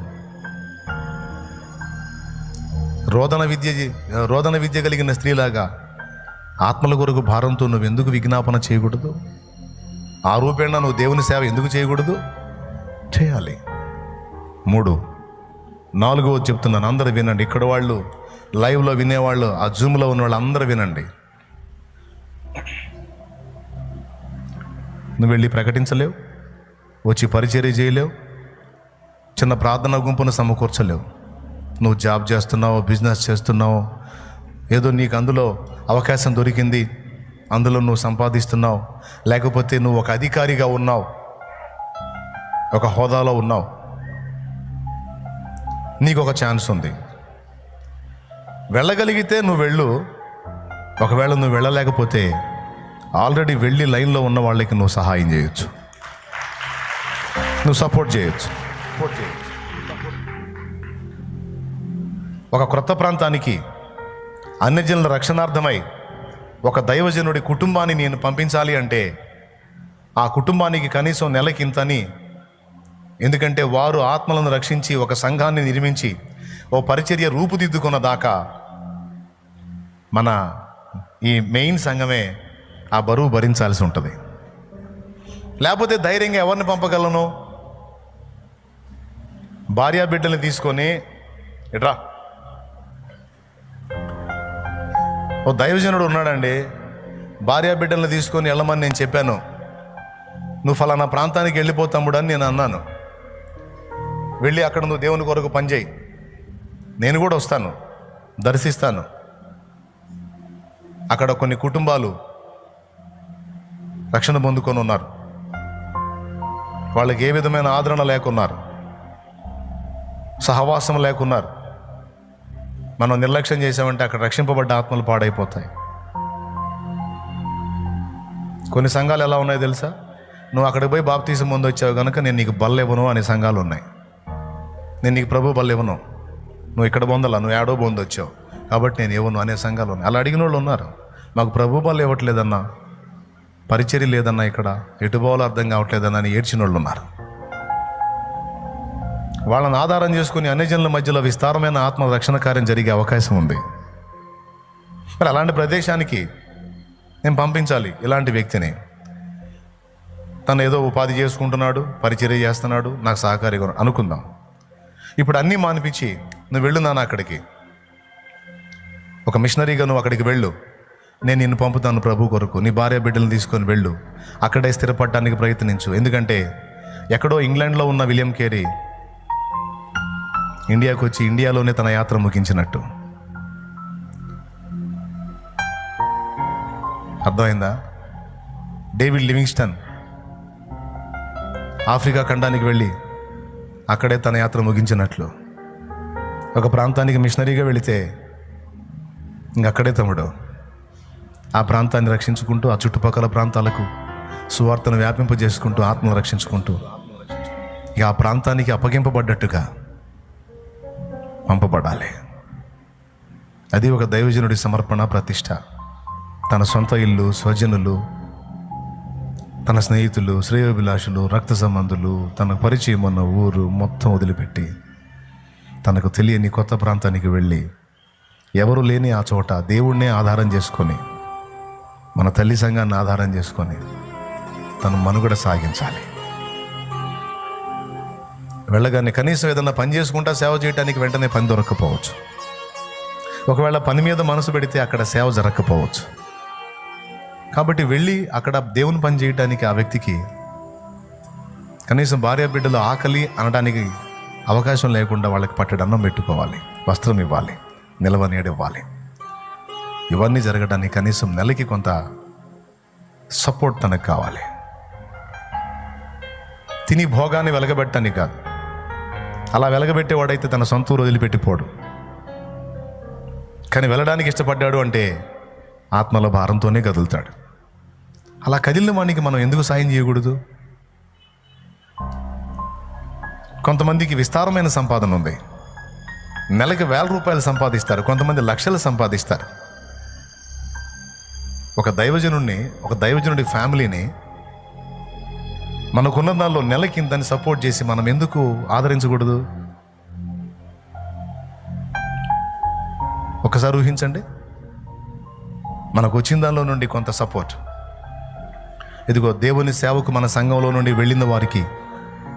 రోదన విద్య కలిగిన స్త్రీలాగా ఆత్మల కొరకు భారంతో నువ్వు ఎందుకు విజ్ఞాపన చేయకూడదు? ఆ రూపేణ నువ్వు దేవుని సేవ ఎందుకు చేయకూడదు? చేయాలి. 3, 4 చెప్తున్నాను, అందరూ వినండి. ఇక్కడ వాళ్ళు, లైవ్లో వినేవాళ్ళు, ఆ జూమ్లో ఉన్న వాళ్ళు అందరూ వినండి. నువ్వు వెళ్ళి ప్రకటించలేవు, వచ్చి పరిచర్య చేయలేవు, చిన్న ప్రార్థనా గుంపును సమకూర్చలేవు. నువ్వు జాబ్ చేస్తున్నావు, బిజినెస్ చేస్తున్నావు, ఏదో నీకు అందులో అవకాశం దొరికింది, అందులో నువ్వు సంపాదిస్తున్నావు, లేకపోతే నువ్వు ఒక అధికారిగా ఉన్నావు, ఒక హోదాలో ఉన్నావు, నీకు ఒక ఛాన్స్ ఉంది, వెళ్ళగలిగితే నువ్వు వెళ్ళు. ఒకవేళ నువ్వు వెళ్ళలేకపోతే ఆల్రెడీ వెళ్ళి లైన్లో ఉన్న వాళ్ళకి నువ్వు సహాయం చేయొచ్చు, నువ్వు సపోర్ట్ చేయొచ్చు. ఒక క్రొత్త ప్రాంతానికి అన్యజనుల రక్షణార్థమై ఒక దైవజనుడి కుటుంబాన్ని నేను పంపించాలి అంటే ఆ కుటుంబానికి కనీసం నెలకింతని, ఎందుకంటే వారు ఆత్మలను రక్షించి ఒక సంఘాన్ని నిర్మించి ఓ పరిచర్య రూపుదిద్దుకున్న దాకా మన ఈ మెయిన్ సంఘమే ఆ బరువు భరించాల్సి ఉంటుంది. లేకపోతే ధైర్యంగా ఎవరిని పంపగలను? భార్యా బిడ్డల్ని తీసుకొని ఇట్రా, ఓ దైవజనుడు ఉన్నాడండి, భార్యా బిడ్డల్ని తీసుకొని వెళ్ళమని నేను చెప్పాను, నువ్వు ఫలానా ప్రాంతానికి వెళ్ళిపోతాముడు అని నేను అన్నాను. వెళ్ళి అక్కడ నువ్వు దేవుని కొరకు పనిచేయి, నేను కూడా వస్తాను, దర్శిస్తాను. అక్కడ కొన్ని కుటుంబాలు రక్షణ పొందుకొని ఉన్నారు, వాళ్ళకి ఏ విధమైన ఆదరణ లేకున్నారు, సహవాసం లేకున్నారు. మనం నిర్లక్ష్యం చేసామంటే అక్కడ రక్షింపబడ్డ ఆత్మలు పాడైపోతాయి. కొన్ని సంఘాలు ఎలా ఉన్నాయో తెలుసా? నువ్వు అక్కడికి పోయి బాప్తీసం ముందు వచ్చావు కనుక నేను నీకు బల్ల ఇవ్వను అనే సంఘాలు ఉన్నాయి. నేను నీకు ప్రభు బల్ల ఇవ్వను, నువ్వు ఇక్కడ పొందాల, నువ్వు ఏడో పొందొచ్చావు కాబట్టి నేను ఇవ్వను అనే సంఘాలు ఉన్నాయి. అలా అడిగిన వాళ్ళు ఉన్నారు. మాకు ప్రభు బల్ల ఇవ్వట్లేదన్నా, పరిచర్య లేదన్నా, ఇక్కడ ఎటు పోవాలో అర్థం కావట్లేదన్నా అని ఏడ్చిన వాళ్ళు ఉన్నారు. వాళ్ళని ఆధారం చేసుకుని అన్యజనుల మధ్యలో విస్తారమైన ఆత్మ రక్షణ కార్యం జరిగే అవకాశం ఉంది. మరి అలాంటి ప్రదేశానికి నేను పంపించాలి ఇలాంటి వ్యక్తిని. తను ఏదో ఉపాధి చేసుకుంటున్నాడు, పరిచర్య చేస్తున్నాడు, నాకు సహకారిగా అనుకుందాం. ఇప్పుడు అన్నీ మానిపించి నువ్వు వెళ్ళు నాన్న అక్కడికి, ఒక మిషనరీగా నువ్వు అక్కడికి వెళ్ళు, నేను నిన్ను పంపుతాను ప్రభు కొరకు, నీ భార్య బిడ్డలను తీసుకొని వెళ్ళు, అక్కడే స్థిరపడటానికి ప్రయత్నించు. ఎందుకంటే ఎక్కడో ఇంగ్లాండ్లో ఉన్న విలియం కేరీ ఇండియాకు వచ్చి ఇండియాలోనే తన యాత్ర ముగించినట్టు. అర్థమైందా? డేవిడ్ లివింగ్స్టన్ ఆఫ్రికా ఖండానికి వెళ్ళి అక్కడే తన యాత్ర ముగించినట్లు, ఒక ప్రాంతానికి మిషనరీగా వెళితే ఇంకక్కడే తమ్ముడు ఆ ప్రాంతాన్ని రక్షించుకుంటూ, ఆ చుట్టుపక్కల ప్రాంతాలకు సువార్తను వ్యాపింపజేసుకుంటూ, ఆత్మను రక్షించుకుంటూ ఇక ఆ ప్రాంతానికి అప్పగింపబడ్డట్టుగా పంపబడాలి. అది ఒక దైవజనుడి సమర్పణ, ప్రతిష్ట. తన సొంత ఇల్లు, స్వజనులు, తన స్నేహితులు, శ్రేయోభిలాషులు, రక్త సంబంధులు, తన పరిచయం ఉన్న ఊరు మొత్తం వదిలిపెట్టి తనకు తెలియని కొత్త ప్రాంతానికి వెళ్ళి ఎవరు లేని ఆ చోట దేవుణ్ణే ఆధారం చేసుకొని, మన తల్లి సంఘాన్ని ఆధారం చేసుకొని తను మనుగడ సాగించాలి. వెళ్ళగానే కనీసం ఏదన్నా పని చేసుకుంటా సేవ చేయడానికి వెంటనే పని దొరక్కపోవచ్చు. ఒకవేళ పని మీద మనసు పెడితే అక్కడ సేవ జరగకపోవచ్చు. కాబట్టి వెళ్ళి అక్కడ దేవుని పని చేయడానికి ఆ వ్యక్తికి కనీసం భార్య బిడ్డలు ఆకలి అనడానికి అవకాశం లేకుండా వాళ్ళకి పట్టెడు అన్నం పెట్టుకోవాలి, వస్త్రం ఇవ్వాలి, నిలవ నీడ ఇవ్వాలి. ఇవన్నీ జరగడానికి కనీసం నెలకి కొంత సపోర్ట్ తనకు కావాలి. తిని భోగాన్ని వెలగబెట్టడానికి కాదు. అలా వెలగబెట్టేవాడైతే తన సొంత ఊరు వదిలిపెట్టిపోడు. కానీ వెళ్ళడానికి ఇష్టపడ్డాడు అంటే ఆత్మల భారంతోనే కదులుతాడు. అలా కదిలిన వానికి మనం ఎందుకు సాయం చేయకూడదు? కొంతమందికి విస్తారమైన సంపాదన ఉంది, నెలకి 1000 రూపాయలు సంపాదిస్తారు, కొంతమంది లక్షలు సంపాదిస్తారు. ఒక దైవజనుడి ఫ్యామిలీని మనకున్న దానిలో నెలకి దాన్ని సపోర్ట్ చేసి మనం ఎందుకు ఆదరించకూడదు? ఒకసారి ఊహించండి, మనకు వచ్చిన దానిలో నుండి కొంత సపోర్ట్. ఇదిగో దేవుని సేవకు మన సంఘంలో నుండి వెళ్ళిన వారికి,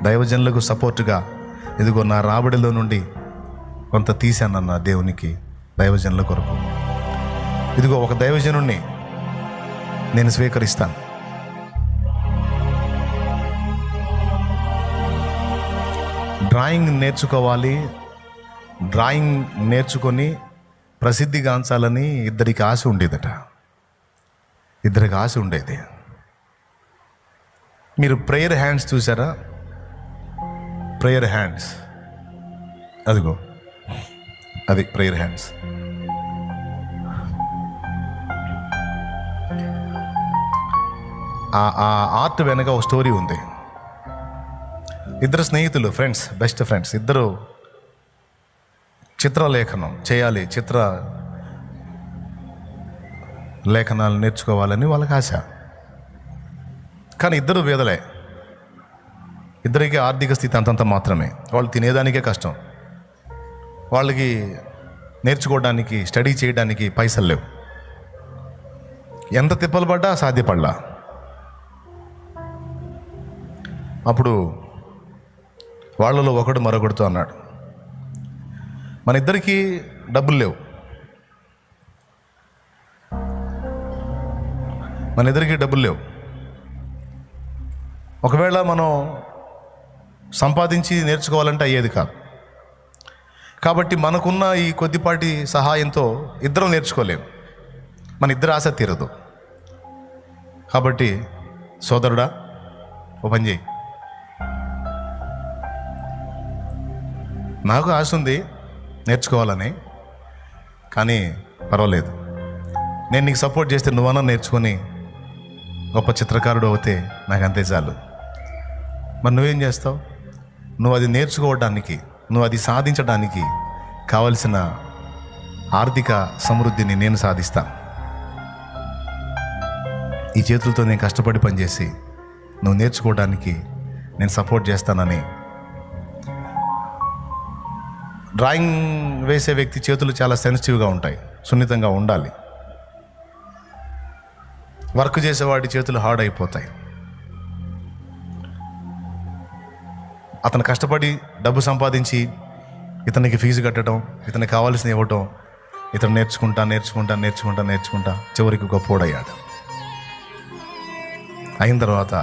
దైవజనులకు సపోర్టుగా ఇదిగో నా రాబడిలో నుండి కొంత తీశానన్న దేవునికి, దైవజనుల కొరకు. ఇదిగో ఒక దైవజనుణ్ణి నేను స్వీకరిస్తాను. డ్రాయింగ్ నేర్చుకోవాలి, డ్రాయింగ్ నేర్చుకొని ప్రసిద్ధిగాంచాలని ఇద్దరికి ఆశ ఉండేది. మీరు ప్రేయర్ హ్యాండ్స్ చూసారా? ప్రేయర్ హ్యాండ్స్, అదిగో అది ప్రేయర్ హ్యాండ్స్. ఆ ఆర్ట్ వెనక ఒక స్టోరీ ఉంది. ఇద్దరు స్నేహితులు, బెస్ట్ ఫ్రెండ్స్ ఇద్దరు చిత్రలేఖనం చేయాలి, చిత్ర లేఖనాలు నేర్చుకోవాలని వాళ్ళకి ఆశ. కానీ ఇద్దరు పేదలే, ఇద్దరికి ఆర్థిక స్థితి అంతంత మాత్రమే. వాళ్ళు తినేదానికే కష్టం, వాళ్ళకి నేర్చుకోవడానికి, స్టడీ చేయడానికి పైసలు లేవు. ఎంత తిప్పలు పడ్డా సాధ్యపడలా. అప్పుడు వాళ్ళలో ఒకడు మరొకడితో అన్నాడు, మన ఇద్దరికీ డబ్బులు లేవు, ఒకవేళ మనం సంపాదించి నేర్చుకోవాలంటే అయ్యేది కాదు. కాబట్టి మనకున్న ఈ కొద్దిపాటి సహాయంతో ఇద్దరం నేర్చుకోలేము, మన ఇద్దరు ఆశ తీరదు. కాబట్టి సోదరుడా, ఓ పని చేయి, నాకు ఆశ ఉంది నేర్చుకోవాలని, కానీ పర్వాలేదు, నేను నీకు సపోర్ట్ చేస్తే నువ్వన్నా నేర్చుకొని గొప్ప చిత్రకారుడు అవుతే నాకు అంతే చాలు. మరి నువ్వేం చేస్తావు? నువ్వు అది నేర్చుకోవడానికి, నువ్వు అది సాధించడానికి కావలసిన ఆర్థిక సమృద్ధిని నేను సాధిస్తాను. ఈ చేతులతో నేను కష్టపడి పనిచేసి నువ్వు నేర్చుకోవడానికి నేను సపోర్ట్ చేస్తానని. డ్రాయింగ్ వేసే వ్యక్తి చేతులు చాలా సెన్సిటివ్గా ఉంటాయి, సున్నితంగా ఉండాలి. వర్క్ చేసేవాడి చేతులు హార్డ్ అయిపోతాయి. అతను కష్టపడి డబ్బు సంపాదించి ఇతనికి ఫీజు కట్టడం, ఇతనికి కావాల్సిన ఇవ్వటం, ఇతను నేర్చుకుంటా చివరికి గొప్పోడయ్యాడు. అయిన తర్వాత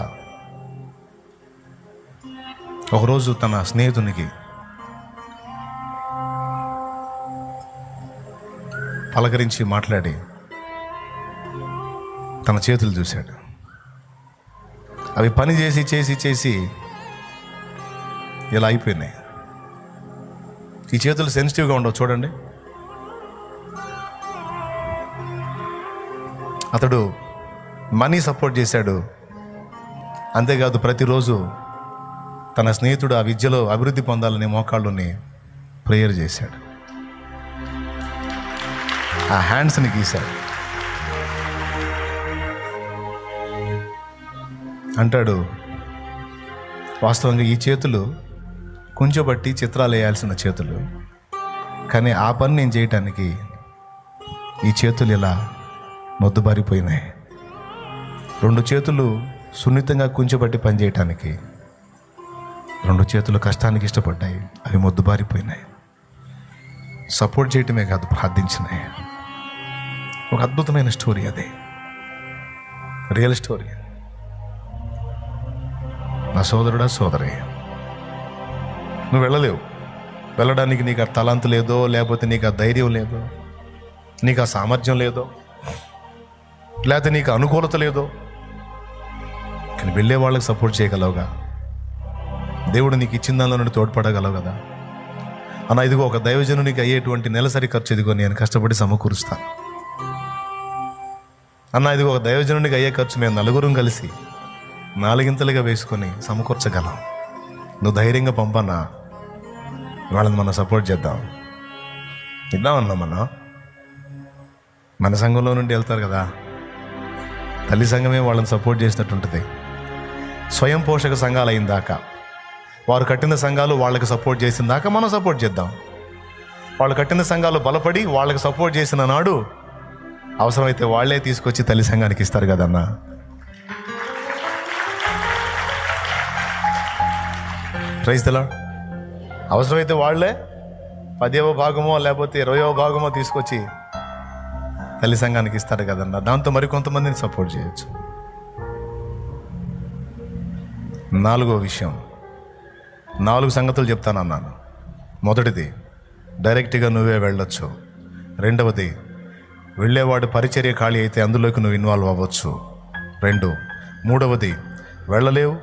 ఒకరోజు తన స్నేహితునికి పలకరించి మాట్లాడి తన చేతులు చూశాడు. అవి పని చేసి ఇలా అయిపోయినాయి. ఈ చేతులు సెన్సిటివ్గా ఉండవు చూడండి. అతడు మనీ సపోర్ట్ చేశాడు, అంతేకాదు ప్రతిరోజు తన స్నేహితుడు ఆ విద్యలో అభివృద్ధి పొందాలని మోకాళ్ళని ప్రేయర్ చేశాడు. ఆ హ్యాండ్స్ని గీశాడు. అంటాడు, వాస్తవంగా ఈ చేతులు కుంచబట్టి చిత్రాలు వేయాల్సిన చేతులు, కానీ ఆ పని నేను చేయటానికి ఈ చేతులు ఇలా మొద్దుబారిపోయినాయి. 2 చేతులు సున్నితంగా కుంచబట్టి పని చేయటానికి 2 చేతులు కష్టానికి ఇష్టపడ్డాయి, అవి మొద్దుబారిపోయినాయి. సపోర్ట్ చేయటమే కాదు, ప్రార్థించినాయి. ఒక అద్భుతమైన స్టోరీ, అది రియల్ స్టోరీ. నా సోదరుడా, సోదరి, నువ్వు వెళ్ళలేవు. వెళ్ళడానికి నీకు ఆ తలాంతు లేదో, లేకపోతే నీకు ఆ ధైర్యం లేదో, నీకు ఆ సామర్థ్యం లేదో, లేకపోతే నీకు అనుకూలత లేదో, కానీ వెళ్ళే వాళ్ళకి సపోర్ట్ చేయగలవుగా. దేవుడు నీకు ఇచ్చిన దానిలో నుండి తోడ్పడగలవు కదా. అన్న, ఇదిగో ఒక దైవజనునికి అయ్యేటువంటి నెలసరి ఖర్చు ఇదిగో నేను కష్టపడి సమకూరుస్తాను. అన్న, ఇదిగో ఒక దైవజనునికి అయ్యే ఖర్చు మేము 4 కలిసి 4 వేసుకొని సమకూర్చగలం. నువ్వు ధైర్యంగా పంపన్నా, వాళ్ళని మనం సపోర్ట్ చేద్దాం. ఇద్దామన్నా, మన సంఘంలో నుండి వెళ్తారు కదా, తల్లి సంఘమే వాళ్ళని సపోర్ట్ చేసినట్టు ఉంటుంది. స్వయం పోషక సంఘాలు అయిన దాకా, వారు కట్టిన సంఘాలు వాళ్ళకి సపోర్ట్ చేసిన దాకా మనం సపోర్ట్ చేద్దాం. వాళ్ళు కట్టిన సంఘాలు బలపడి వాళ్ళకి సపోర్ట్ చేసిన నాడు అవసరమైతే వాళ్ళే తీసుకొచ్చి తల్లి సంఘానికి ఇస్తారు కదన్నా. Praise the Lord. అవసరమైతే వాళ్ళే 10వ భాగమో లేకపోతే 20వ భాగమో తీసుకొచ్చి తల్లి సంఘానికి ఇస్తారు కదన్నా. దాంతో మరి కొంతమందిని సపోర్ట్ చేయొచ్చు. 4వ విషయం, 4 సంగతులు చెప్తానన్నాను. మొదటిది, డైరెక్ట్గా నువ్వే వెళ్ళొచ్చు. 2వది, వెళ్ళేవాడు పరిచర్య ఖాళీ అయితే అందులోకి నువ్వు ఇన్వాల్వ్ అవ్వచ్చు. 2. 3వది, వెళ్ళలేవు,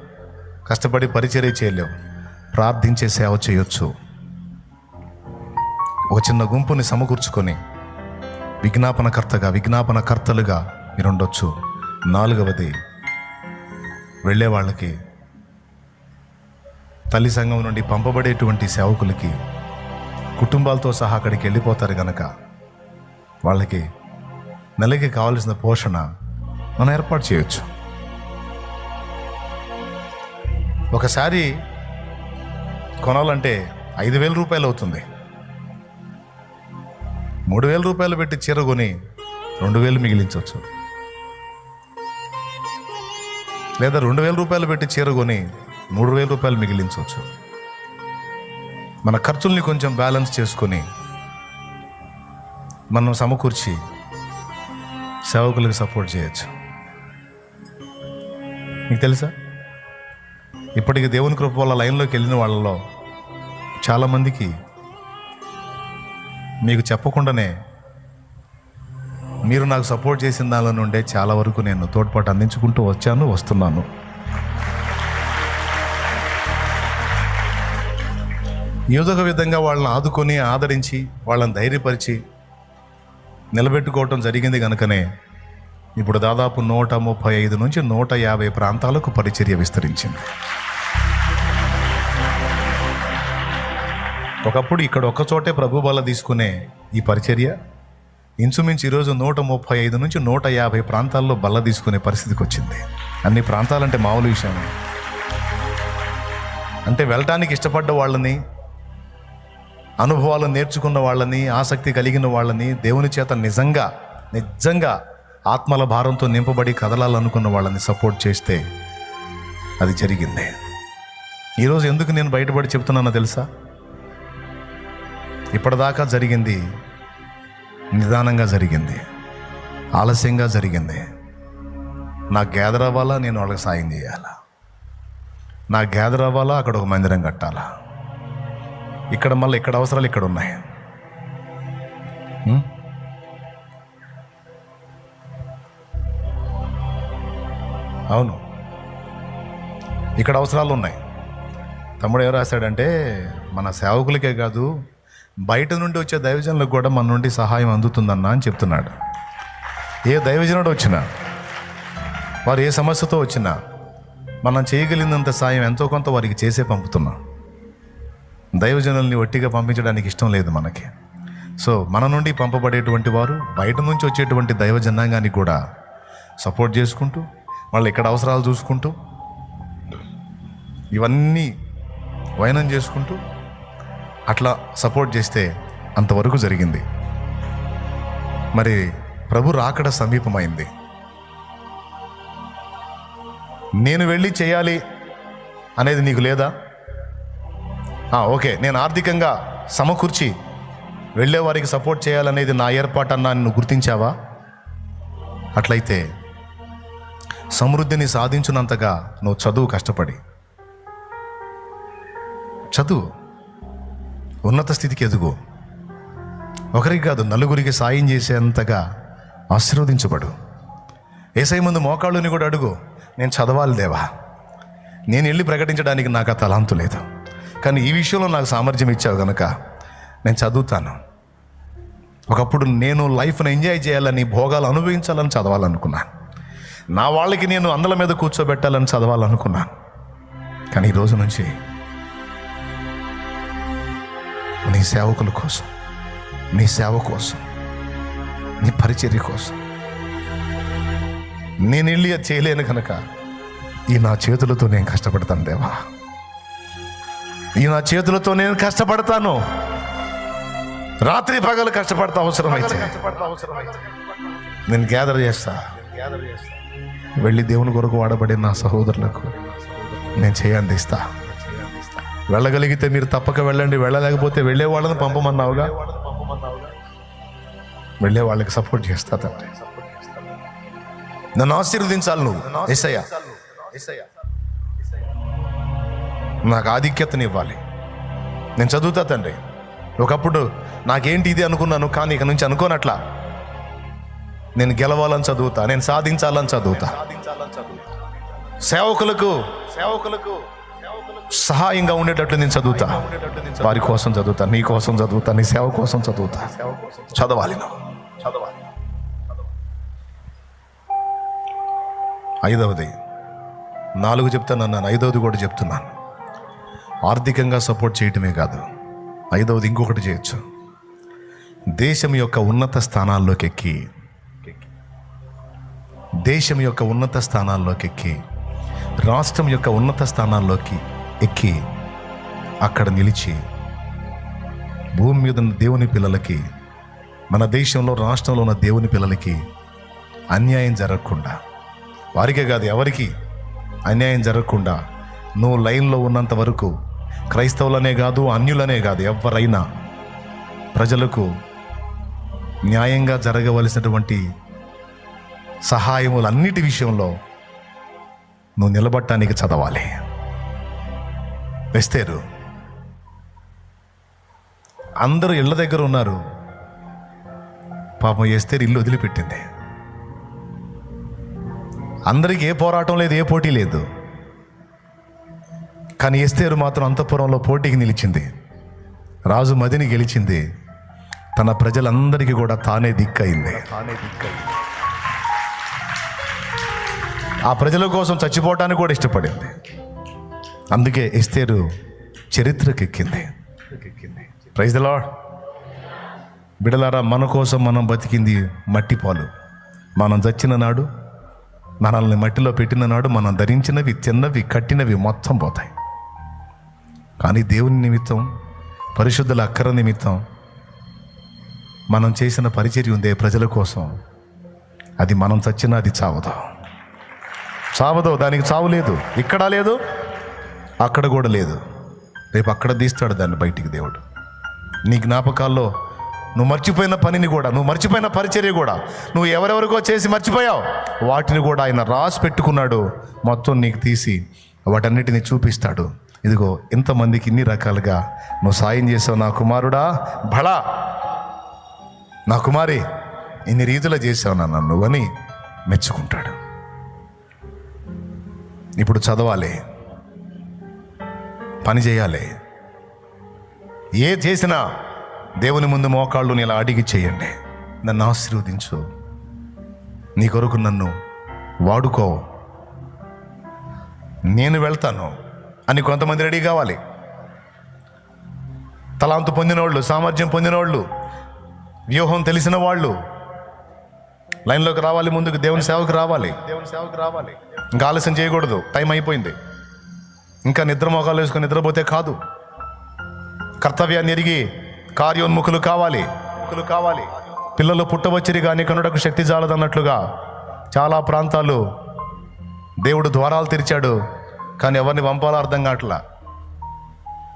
కష్టపడి పరిచర్య చేయలేవు, ప్రార్థించే సేవ చేయొచ్చు. ఒక చిన్న గుంపుని సమకూర్చుకొని విజ్ఞాపనకర్తలుగా మీరు ఉండొచ్చు. 4వది, వెళ్ళే వాళ్ళకి, తల్లి సంఘం నుండి పంపబడేటువంటి సేవకులకి కుటుంబాలతో సహా అక్కడికి వెళ్ళిపోతారు కనుక వాళ్ళకి నెలకి కావాల్సిన పోషణ మనం ఏర్పాటు చేయొచ్చు. ఒకసారి కొనాలంటే 5,000 రూపాయలు అవుతుంది. 3,000 రూపాయలు పెట్టి చీర కొని 2,000 మిగిలించవచ్చు. లేదా 2,000 రూపాయలు పెట్టి చీర కొని 3,000 రూపాయలు మిగిలించవచ్చు. మన ఖర్చుల్ని కొంచెం బ్యాలెన్స్ చేసుకొని మనం సమకూర్చి సేవకులకు సపోర్ట్ చేయొచ్చు. మీకు తెలుసా, ఇప్పటికి దేవుని కృప వల్ల లైన్లోకి వెళ్ళిన వాళ్ళలో చాలామందికి మీకు చెప్పకుండానే మీరు నాకు సపోర్ట్ చేసిన దానిలో నుండే చాలా వరకు నేను తోడ్పాటు అందించుకుంటూ వస్తున్నాను. ఏదో ఒక విధంగా వాళ్ళని ఆదుకొని ఆదరించి వాళ్ళని ధైర్యపరిచి నిలబెట్టుకోవటం జరిగింది కనుకనే ఇప్పుడు దాదాపు 135 నుంచి 150 ప్రాంతాలకు పరిచర్య విస్తరించింది. ఒకప్పుడు ఇక్కడ ఒక్క చోటే ప్రభు బల తీసుకునే ఈ పరిచర్య ఇంచుమించు ఈరోజు 135 నుంచి 150 ప్రాంతాల్లో బల్ల తీసుకునే పరిస్థితికి వచ్చింది. అన్ని ప్రాంతాలంటే మామూలు విషయం అంటే వెళ్ళటానికి ఇష్టపడ్డ వాళ్ళని, అనుభవాలు నేర్చుకున్న వాళ్ళని, ఆసక్తి కలిగిన వాళ్ళని, దేవుని చేత నిజంగా ఆత్మల భారంతో నింపబడి కదలాలనుకున్న వాళ్ళని సపోర్ట్ చేస్తే అది జరిగింది. ఈరోజు ఎందుకు నేను బయటపడి చెప్తున్నానో తెలుసా? ఇప్పటిదాకా జరిగింది నిదానంగా జరిగింది, ఆలస్యంగా జరిగింది. నాకు గ్యాదర్ అవ్వాలా, నేను వాళ్ళకి సాయం చేయాలా. నాకు గ్యాదర్ అవ్వాలా, అక్కడ ఒక మందిరం కట్టాలా. ఇక్కడ మళ్ళీ ఇక్కడ అవసరాలు ఇక్కడ ఉన్నాయి. అవును, ఇక్కడ అవసరాలు ఉన్నాయి. తమ్ముడు ఎవరు రాశాడంటే, మన సేవకులకే కాదు బయట నుండి వచ్చే దైవజనులకు కూడా మన నుండి సహాయం అందుతుందన్నా అని చెప్తున్నాడు. ఏ దైవజనుడు వచ్చినా, వారు ఏ సమస్యతో వచ్చినా మనం చేయగలిగినంత సాయం ఎంతో కొంత వారికి చేసే పంపుతున్నాం. దైవజనుల్ని ఒట్టిగా పంపించడానికి ఇష్టం లేదు మనకి. సో మన నుండి పంపబడేటువంటి వారు బయట నుంచి వచ్చేటువంటి దైవజనాంగాన్ని కూడా సపోర్ట్ చేసుకుంటూ, వాళ్ళు ఇక్కడ అవసరాలు చూసుకుంటూ, ఇవన్నీ వైనం చేసుకుంటూ అట్లా సపోర్ట్ చేస్తే అంతవరకు జరిగింది. మరి ప్రభు రాకడ సమీపమైంది. నేను వెళ్ళి చేయాలి అనేది నీకు లేదా? ఓకే, నేను ఆర్థికంగా సమకూర్చి వెళ్ళే వారికి సపోర్ట్ చేయాలనేది నా ఏర్పాటు అన్నా నువ్వు గుర్తించావా? అట్లయితే సమృద్ధిని సాధించినంతగా నువ్వు చదువు, కష్టపడి చదువు, ఉన్నత స్థితికి ఎదుగు. ఒకరికి కాదు నలుగురికి సాయం చేసేంతగా ఆశీర్వదించబడు. యేసయ్య ముందు మోకాళ్ళుని కూడా అడుగు, నేను చదవాలి దేవా, నేను వెళ్ళి ప్రకటించడానికి నాకు ఆ తలాంతు లేదు, కానీ ఈ విషయంలో నాకు సామర్థ్యం ఇచ్చావు కనుక నేను చదువుతాను. ఒకప్పుడు నేను లైఫ్ను ఎంజాయ్ చేయాలని, భోగాలు అనుభవించాలని చదవాలనుకున్నాను. నా వాళ్ళకి నేను అందల మీద కూర్చోబెట్టాలని చదవాలనుకున్నాను. కానీ ఈ రోజు నుంచి నీ సేవకుల కోసం, నీ సేవ కోసం, నీ పరిచర్య కోసం నేను వెళ్ళి అది చేయలేను కనుక ఈ నా చేతులతో నేను కష్టపడతాను దేవా, ఈ నా చేతులతో నేను కష్టపడతాను. రాత్రి పగలు కష్టపడతా, అవసరమైతే నేను గ్యాదర్ చేస్తా. వెళ్ళి దేవుని కొరకు వాడబడే నా సహోదరులకు నేను చేయందిస్తా. వెళ్ళగలిగితే మీరు తప్పక వెళ్ళండి, వెళ్ళలేకపోతే వెళ్ళే వాళ్ళని పంపమన్నావుగా, వెళ్ళే వాళ్ళకి సపోర్ట్ చేస్తా. తండ్రి నన్ను ఆశీర్వదించాలి నువ్వు యేసయ్యా, నాకు ఆధిక్యతని ఇవ్వాలి. నేను చదువుతా తండ్రి. ఒకప్పుడు నాకేంటి ఇది అనుకున్నాను, కానీ ఇక నుంచి అనుకోనట్లా. నేను గెలవాలని చదువుతా, నేను సాధించాలని చదువుతా. సేవకులకు సహాయంగా ఉండేటట్లు నేను చదువుతా. వారి కోసం చదువుతా, నీ కోసం చదువుతా, నీ సేవ కోసం చదువుతా. చదవాలి నువ్వు, చదవాలి. 5వది 4 చెప్తాను అన్నాను, 5వది కూడా చెప్తున్నాను. ఆర్థికంగా సపోర్ట్ చేయటమే కాదు, 5వది ఇంకొకటి చేయొచ్చు. దేశం యొక్క ఉన్నత స్థానాల్లోకి ఎక్కి, దేశం యొక్క ఉన్నత స్థానాల్లోకి ఎక్కి, రాష్ట్రం యొక్క ఉన్నత స్థానాల్లోకి ఎక్కి అక్కడ నిలిచి భూమి మీద ఉన్న దేవుని పిల్లలకి, మన దేశంలో రాష్ట్రంలో ఉన్న దేవుని పిల్లలకి అన్యాయం జరగకుండా, వారికే కాదు ఎవరికి అన్యాయం జరగకుండా నువ్వు లైన్లో ఉన్నంత వరకు క్రైస్తవులనే కాదు, అన్యులనే కాదు, ఎవరైనా ప్రజలకు న్యాయంగా జరగవలసినటువంటి సహాయములన్నిటి విషయంలో నువ్వు నిలబడటానికి చదవాలి. ఎస్తేరు అందరూ ఇళ్ళ దగ్గర ఉన్నారు, పాపం ఎస్తేరు ఇల్లు వదిలిపెట్టింది. అందరికీ ఏ పోరాటం లేదు, ఏ పోటీ లేదు, కానీ ఎస్తేరు మాత్రం అంతఃపురంలో పోటీకి నిలిచింది. రాజు మదిని గెలిచింది. తన ప్రజలందరికీ కూడా తానే దిక్కయింది. ఆ ప్రజల కోసం చచ్చిపోవటానికి కూడా ఇష్టపడింది. అందుకే ఎస్తేరు చరిత్రకెక్కింది. Praise the lord. బిడలారా, మన కోసం మనం బతికింది మట్టి పాలు. మనం చచ్చిన నాడు, మనల్ని మట్టిలో పెట్టిన నాడు, మనం ధరించినవి, తిన్నవి, కట్టినవి మొత్తం పోతాయి. కానీ దేవుని నిమిత్తం, పరిశుద్ధుల అక్కర నిమిత్తం మనం చేసిన పరిచర్య ఉందే ప్రజల కోసం, అది మనం చచ్చినా అది చావదు. దానికి చావు లేదు. ఇక్కడ లేదు, అక్కడ కూడా లేదు. రేపు అక్కడ తీస్తాడు దాన్ని బయటికి దేవుడు. నీ జ్ఞాపకాల్లో నువ్వు మర్చిపోయిన పనిని కూడా, నువ్వు మర్చిపోయిన పరిచర్య కూడా, నువ్వు ఎవరెవరికో చేసి మర్చిపోయావు, వాటిని కూడా ఆయన రాసి పెట్టుకున్నాడు. మొత్తం నీకు తీసి వాటన్నిటిని చూపిస్తాడు. ఇదిగో ఇంతమందికి ఇన్ని రకాలుగా నువ్వు సాయం చేసావు నా కుమారుడా, భళా, నా కుమారి, ఇన్ని రీతిలో చేసావు నన్ను నువ్వని మెచ్చుకుంటాడు. ఇప్పుడు చదవాలి, పని చేయాలి. ఏ చేసినా దేవుని ముందు మోకాళ్ళు ఇలా అడిగి చేయండి. నన్ను ఆశీర్వదించు, నీ కొరకు నన్ను వాడుకో, నేను వెళ్తాను అని కొంతమంది రెడీ కావాలి. తలాంతు పొందినోళ్ళు, సామర్థ్యం పొందినోళ్ళు, వ్యూహం తెలిసిన వాళ్ళు లైన్లోకి రావాలి. ముందుకు దేవుని సేవకు రావాలి. ఇంకా ఆలస్యం చేయకూడదు. టైం అయిపోయింది. ఇంకా నిద్ర మోకాలు వేసుకొని నిద్రపోతే కాదు. కర్తవ్యాన్ని ఎరిగి కార్యోన్ముఖులు కావాలి. పిల్లలు పుట్టవచ్చిరి కానీ కనుడకు శక్తి జాలదన్నట్లుగా చాలా ప్రాంతాలు దేవుడు ద్వారాలు తెరిచాడు, కానీ ఎవరిని పంపాలో అర్థం కావట్లా.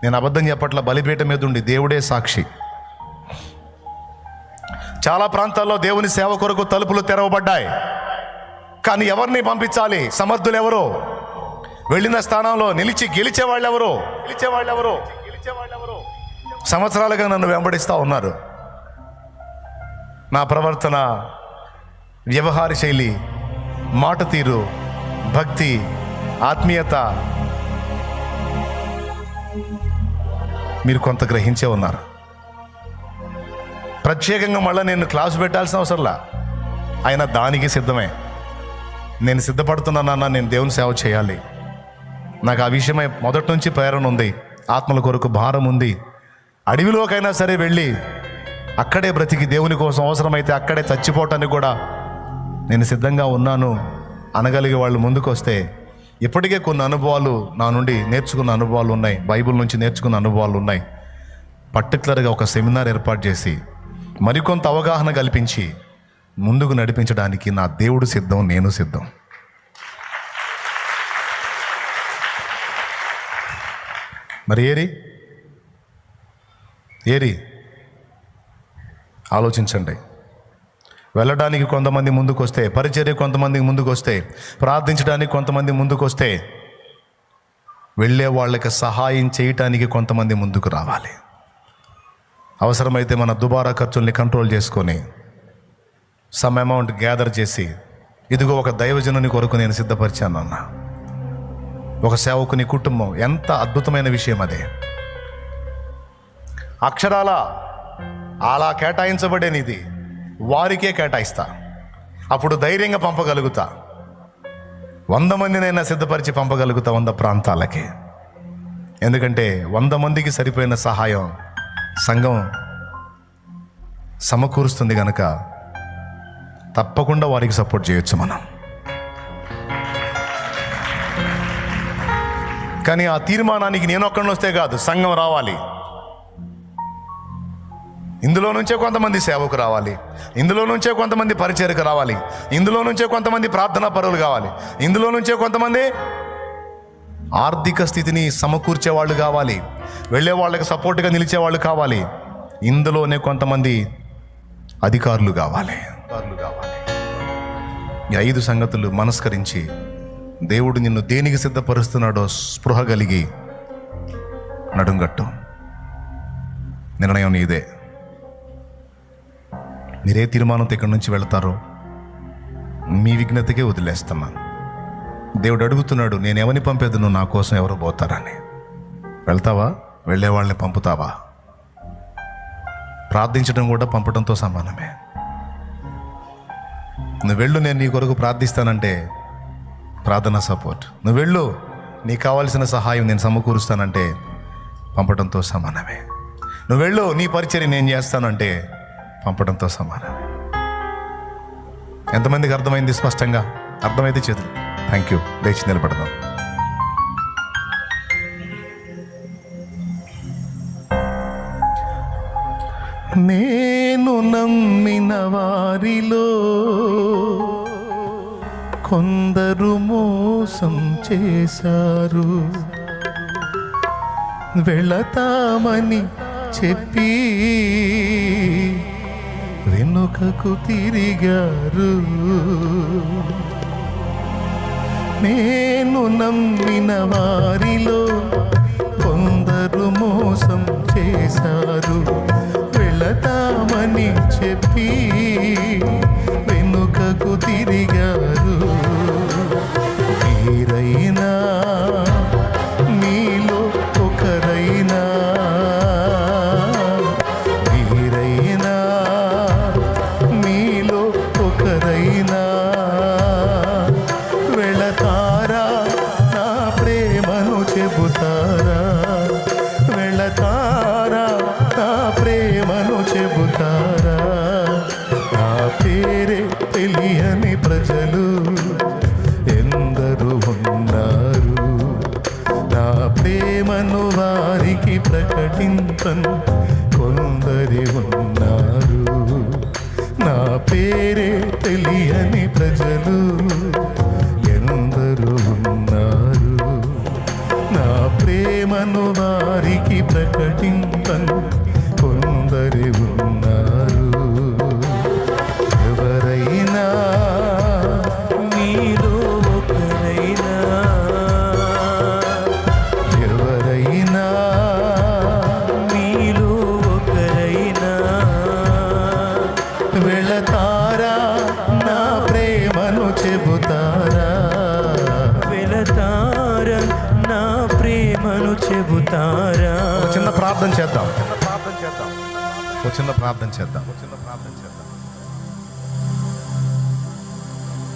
నేను అబద్ధం చెప్పట్ల, బలిపీఠం మీద ఉండి దేవుడే సాక్షి. చాలా ప్రాంతాల్లో దేవుని సేవ కొరకు తలుపులు తెరవబడ్డాయి, కానీ ఎవరిని పంపించాలి? సమర్థులు ఎవరో, వెళ్ళిన స్థానంలో నిలిచి గెలిచేవాళ్ళు ఎవరో, సంవత్సరాలుగా నన్ను వెంబడిస్తూ ఉన్నారు. నా ప్రవర్తన, వ్యవహార శైలి, మాట తీరు, భక్తి, ఆత్మీయత మీరు కొంత గ్రహించే ఉన్నారు. ప్రత్యేకంగా మళ్ళీ నేను క్లాసు పెట్టాల్సిన అవసరంలా, ఆయన దానికి సిద్ధమే. నేను సిద్ధపడుతున్నానన్నా, నేను దేవుని సేవ చేయాలి. నాకు ఆ విషయమై మొదటి నుంచి ప్రేరణ ఉంది. ఆత్మల కొరకు భారం ఉంది. అడవిలోకైనా సరే వెళ్ళి అక్కడే బ్రతికి దేవుని కోసం అవసరమైతే అక్కడే చచ్చిపోవటానికి కూడా నేను సిద్ధంగా ఉన్నాను అనగలిగే వాళ్ళు ముందుకు వస్తే, ఇప్పటికే కొన్ని అనుభవాలు నా నుండి నేర్చుకున్న అనుభవాలు ఉన్నాయి, బైబిల్ నుంచి నేర్చుకున్న అనుభవాలు ఉన్నాయి. పర్టికులర్గా ఒక సెమినార్ ఏర్పాటు చేసి మరికొంత అవగాహన కల్పించి ముందుకు నడిపించడానికి నా దేవుడు సిద్ధం, నేను సిద్ధం. మరి ఏరి ఆలోచించండి. వెళ్ళడానికి కొంతమంది ముందుకు వస్తే, పరిచర్య కొంతమంది ముందుకు వస్తే, ప్రార్థించడానికి కొంతమంది ముందుకు వస్తే, వెళ్ళే వాళ్ళకి సహాయం చేయటానికి కొంతమంది ముందుకు రావాలి. అవసరమైతే మన దుబారా ఖర్చుల్ని కంట్రోల్ చేసుకొని సమ్ అమౌంట్ గ్యాదర్ చేసి, ఇదిగో ఒక దైవజనుని కొరకు నేను సిద్ధపరిచాను అన్న, ఒక సేవకుని కుటుంబం, ఎంత అద్భుతమైన విషయం అదే. అక్షరాల అలా కేటాయించబడేనిది వారికే కేటాయిస్తా. అప్పుడు ధైర్యంగా పంపగలుగుతా. 100 మందినైనా సిద్ధపరిచి పంపగలుగుతా 100 ప్రాంతాలకి. ఎందుకంటే 100 మందికి సరిపోయిన సహాయం సంఘం సమకూరుస్తుంది కనుక తప్పకుండా వారికి సపోర్ట్ చేయొచ్చు మనం. కానీ ఆ తీర్మానానికి నేను ఒక్కడిని వస్తే కాదు, సంఘం రావాలి. ఇందులో నుంచే కొంతమంది సేవకు రావాలి, ఇందులో నుంచే కొంతమంది పరిచర్యకు రావాలి, ఇందులో నుంచే కొంతమంది ప్రార్థనా పరువులు కావాలి, ఇందులో నుంచే కొంతమంది ఆర్థిక స్థితిని సమకూర్చేవాళ్ళు కావాలి, వెళ్ళే వాళ్ళకి సపోర్ట్గా నిలిచేవాళ్ళు కావాలి, ఇందులోనే కొంతమంది అధికారులు కావాలి. ఈ 5 సంగతులు మనస్కరించి దేవుడు నిన్ను దేనికి సిద్ధపరుస్తున్నాడో స్పృహ కలిగి నడుంగట్టు. నిర్ణయం నీదే. మీరే తీర్మానంతో ఇక్కడి నుంచి వెళతారో మీ విఘ్నతకే వదిలేస్తున్నా. దేవుడు అడుగుతున్నాడు, నేను ఎవరిని పంపేదను, నా కోసం ఎవరు పోతారని. వెళ్తావా? వెళ్ళే వాళ్ళని పంపుతావా? ప్రార్థించడం కూడా పంపడంతో సమానమే. నువ్వు వెళ్ళు, నేను నీ కొరకు ప్రార్థిస్తానంటే ప్రార్థన సపోర్ట్. నువ్వు వెళ్ళు, నీకు కావాల్సిన సహాయం నేను సమకూరుస్తానంటే పంపడంతో సమానమే. నువ్వు వెళ్ళు, నీ పరిచర్య నేను చేస్తానంటే పంపడంతో సమానమే. ఎంతమందికి అర్థమైంది? స్పష్టంగా అర్థమైతే చేతులు. Thank you. లేచి నిలబడదాం. నేను నమ్మిన వారిలో కొందరు మోసం చేశారు, వెళతామని చెప్పి వెనుకకు తిరిగారు. నేను నమ్మిన వారిలో కొందరు మోసం చేశారు, వెళతామని చెప్పి వెనుకకు తిరిగారు. మీరైనా మీలో ఒకరైనా, మీరైనా మీలో ఒకరైనా వెళతారా, నా ప్రేమను చెబుతారా? వెళతారా, నా ప్రేమను చెబుతారా? నా పేరే తెలియని ప్రజలు ఎందరు ఉన్నారు, నా ప్రేమను వారికి ప్రకటింపను కొందరి ఉన్నారు. నా పేరే తెలియని ప్రజలు ఎందరు ఉన్నారు, నా ప్రేమను వారికి ప్రకటింపను కొందరి ఉన్నారు. ఎవరైనా మీలో ఒకరైనా, ఎవరైనా మీలో ఒకరైనా వెళతారా, నా ప్రేమను చెబుతారా? వెళతారా, నా ప్రేమను చెబుతారా? ఒక చిన్న ప్రార్థన చేద్దాం. ఒక చిన్న ప్రార్థన చేద్దాం.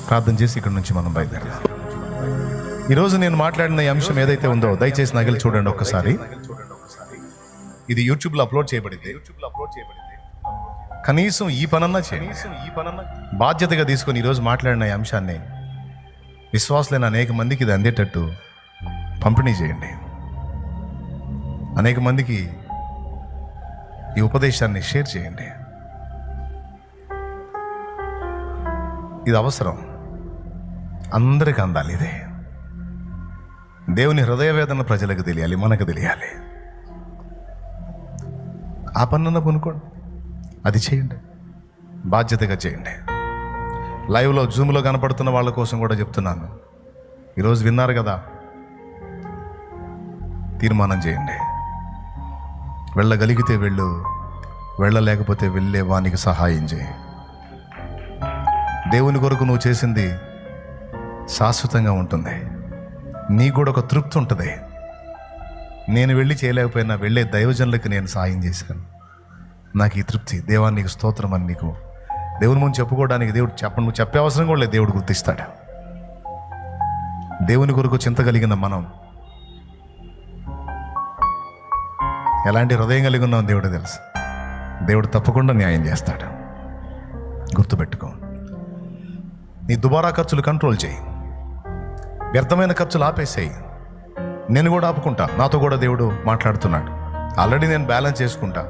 ప్రార్థన చేసి ఇక్కడ నుంచి మనం బయలుదేరాం. ఈరోజు నేను మాట్లాడిన ఈ అంశం ఏదైతే ఉందో దయచేసి నగిలి చూడండి ఒక్కసారి. ఇది యూట్యూబ్లో అప్లోడ్ చేయబడింది. కనీసం ఈ పనన్నా చేయండి. బాధ్యతగా తీసుకొని ఈరోజు మాట్లాడిన ఈ అంశాన్ని విశ్వాసులైన అనేక మందికి ఇది అందేటట్టు పంపిణీ చేయండి. అనేక మందికి ఈ ఉపదేశాన్ని షేర్ చేయండి. ఇది అవసరం, అందరికి అందాలి. ఇదే దేవుని హృదయ వేదన ప్రజలకు తెలియాలి, మనకు తెలియాలి. ఆ పనున్న కొనుక్కోండి, అది చేయండి, బాధ్యతగా చేయండి. లైవ్లో జూమ్లో కనపడుతున్న వాళ్ళ కోసం కూడా చెప్తున్నాను. ఈరోజు విన్నారు కదా, తీర్మానం చేయండి. వెళ్ళగలిగితే వెళ్ళు, వెళ్ళలేకపోతే వెళ్ళే వానికి సహాయం చేయి. దేవుని కొరకు నువ్వు చేసింది శాశ్వతంగా ఉంటుంది. నీకు కూడా ఒక తృప్తి ఉంటుంది. నేను వెళ్ళి చేయలేకపోయినా వెళ్ళే దైవజనులకు నేను సాయం చేశాను, నాకు ఈ తృప్తి. దేవానికి స్తోత్రం అని నీకు దేవుని ముందు చెప్పుకోవడానికి దేవుడు నువ్వు చెప్పే అవసరం కూడా లేదు, దేవుడు గుర్తిస్తాడు. దేవుని కొరకు చింత కలిగిన మనం ఎలాంటి హృదయం కలిగి ఉన్నాం దేవుడు తెలుసు. దేవుడు తప్పకుండా న్యాయం చేస్తాడు, గుర్తుపెట్టుకో. నీ దుబారా ఖర్చులు కంట్రోల్ చేయి, వ్యర్థమైన ఖర్చులు ఆపేసేయి. నేను కూడా ఆపుకుంటా, నాతో కూడా దేవుడు మాట్లాడుతున్నాడు. ఆల్రెడీ నేను బ్యాలెన్స్ చేసుకుంటా.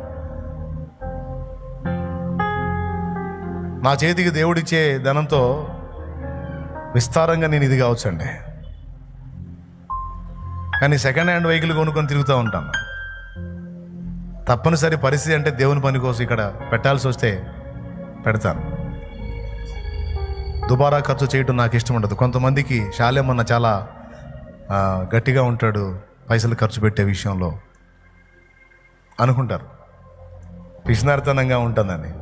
నా చేతికి దేవుడిచ్చే ధనంతో విస్తారంగా నేను ఇది కావచ్చండి, కానీ సెకండ్ హ్యాండ్ వెహికల్ కొనుక్కొని తిరుగుతూ ఉంటాను. తప్పనిసరి పరిస్థితి అంటే దేవుని పని కోసం ఇక్కడ పెట్టాల్సి వస్తే పెడతాను. దుబారా ఖర్చు చేయటం నాకు ఇష్టం ఉండదు. కొంతమందికి శాలేమన్న చాలా గట్టిగా ఉంటాడు పైసలు ఖర్చు పెట్టే విషయంలో అనుకుంటారు, పిసినారితనంగా ఉంటుందని.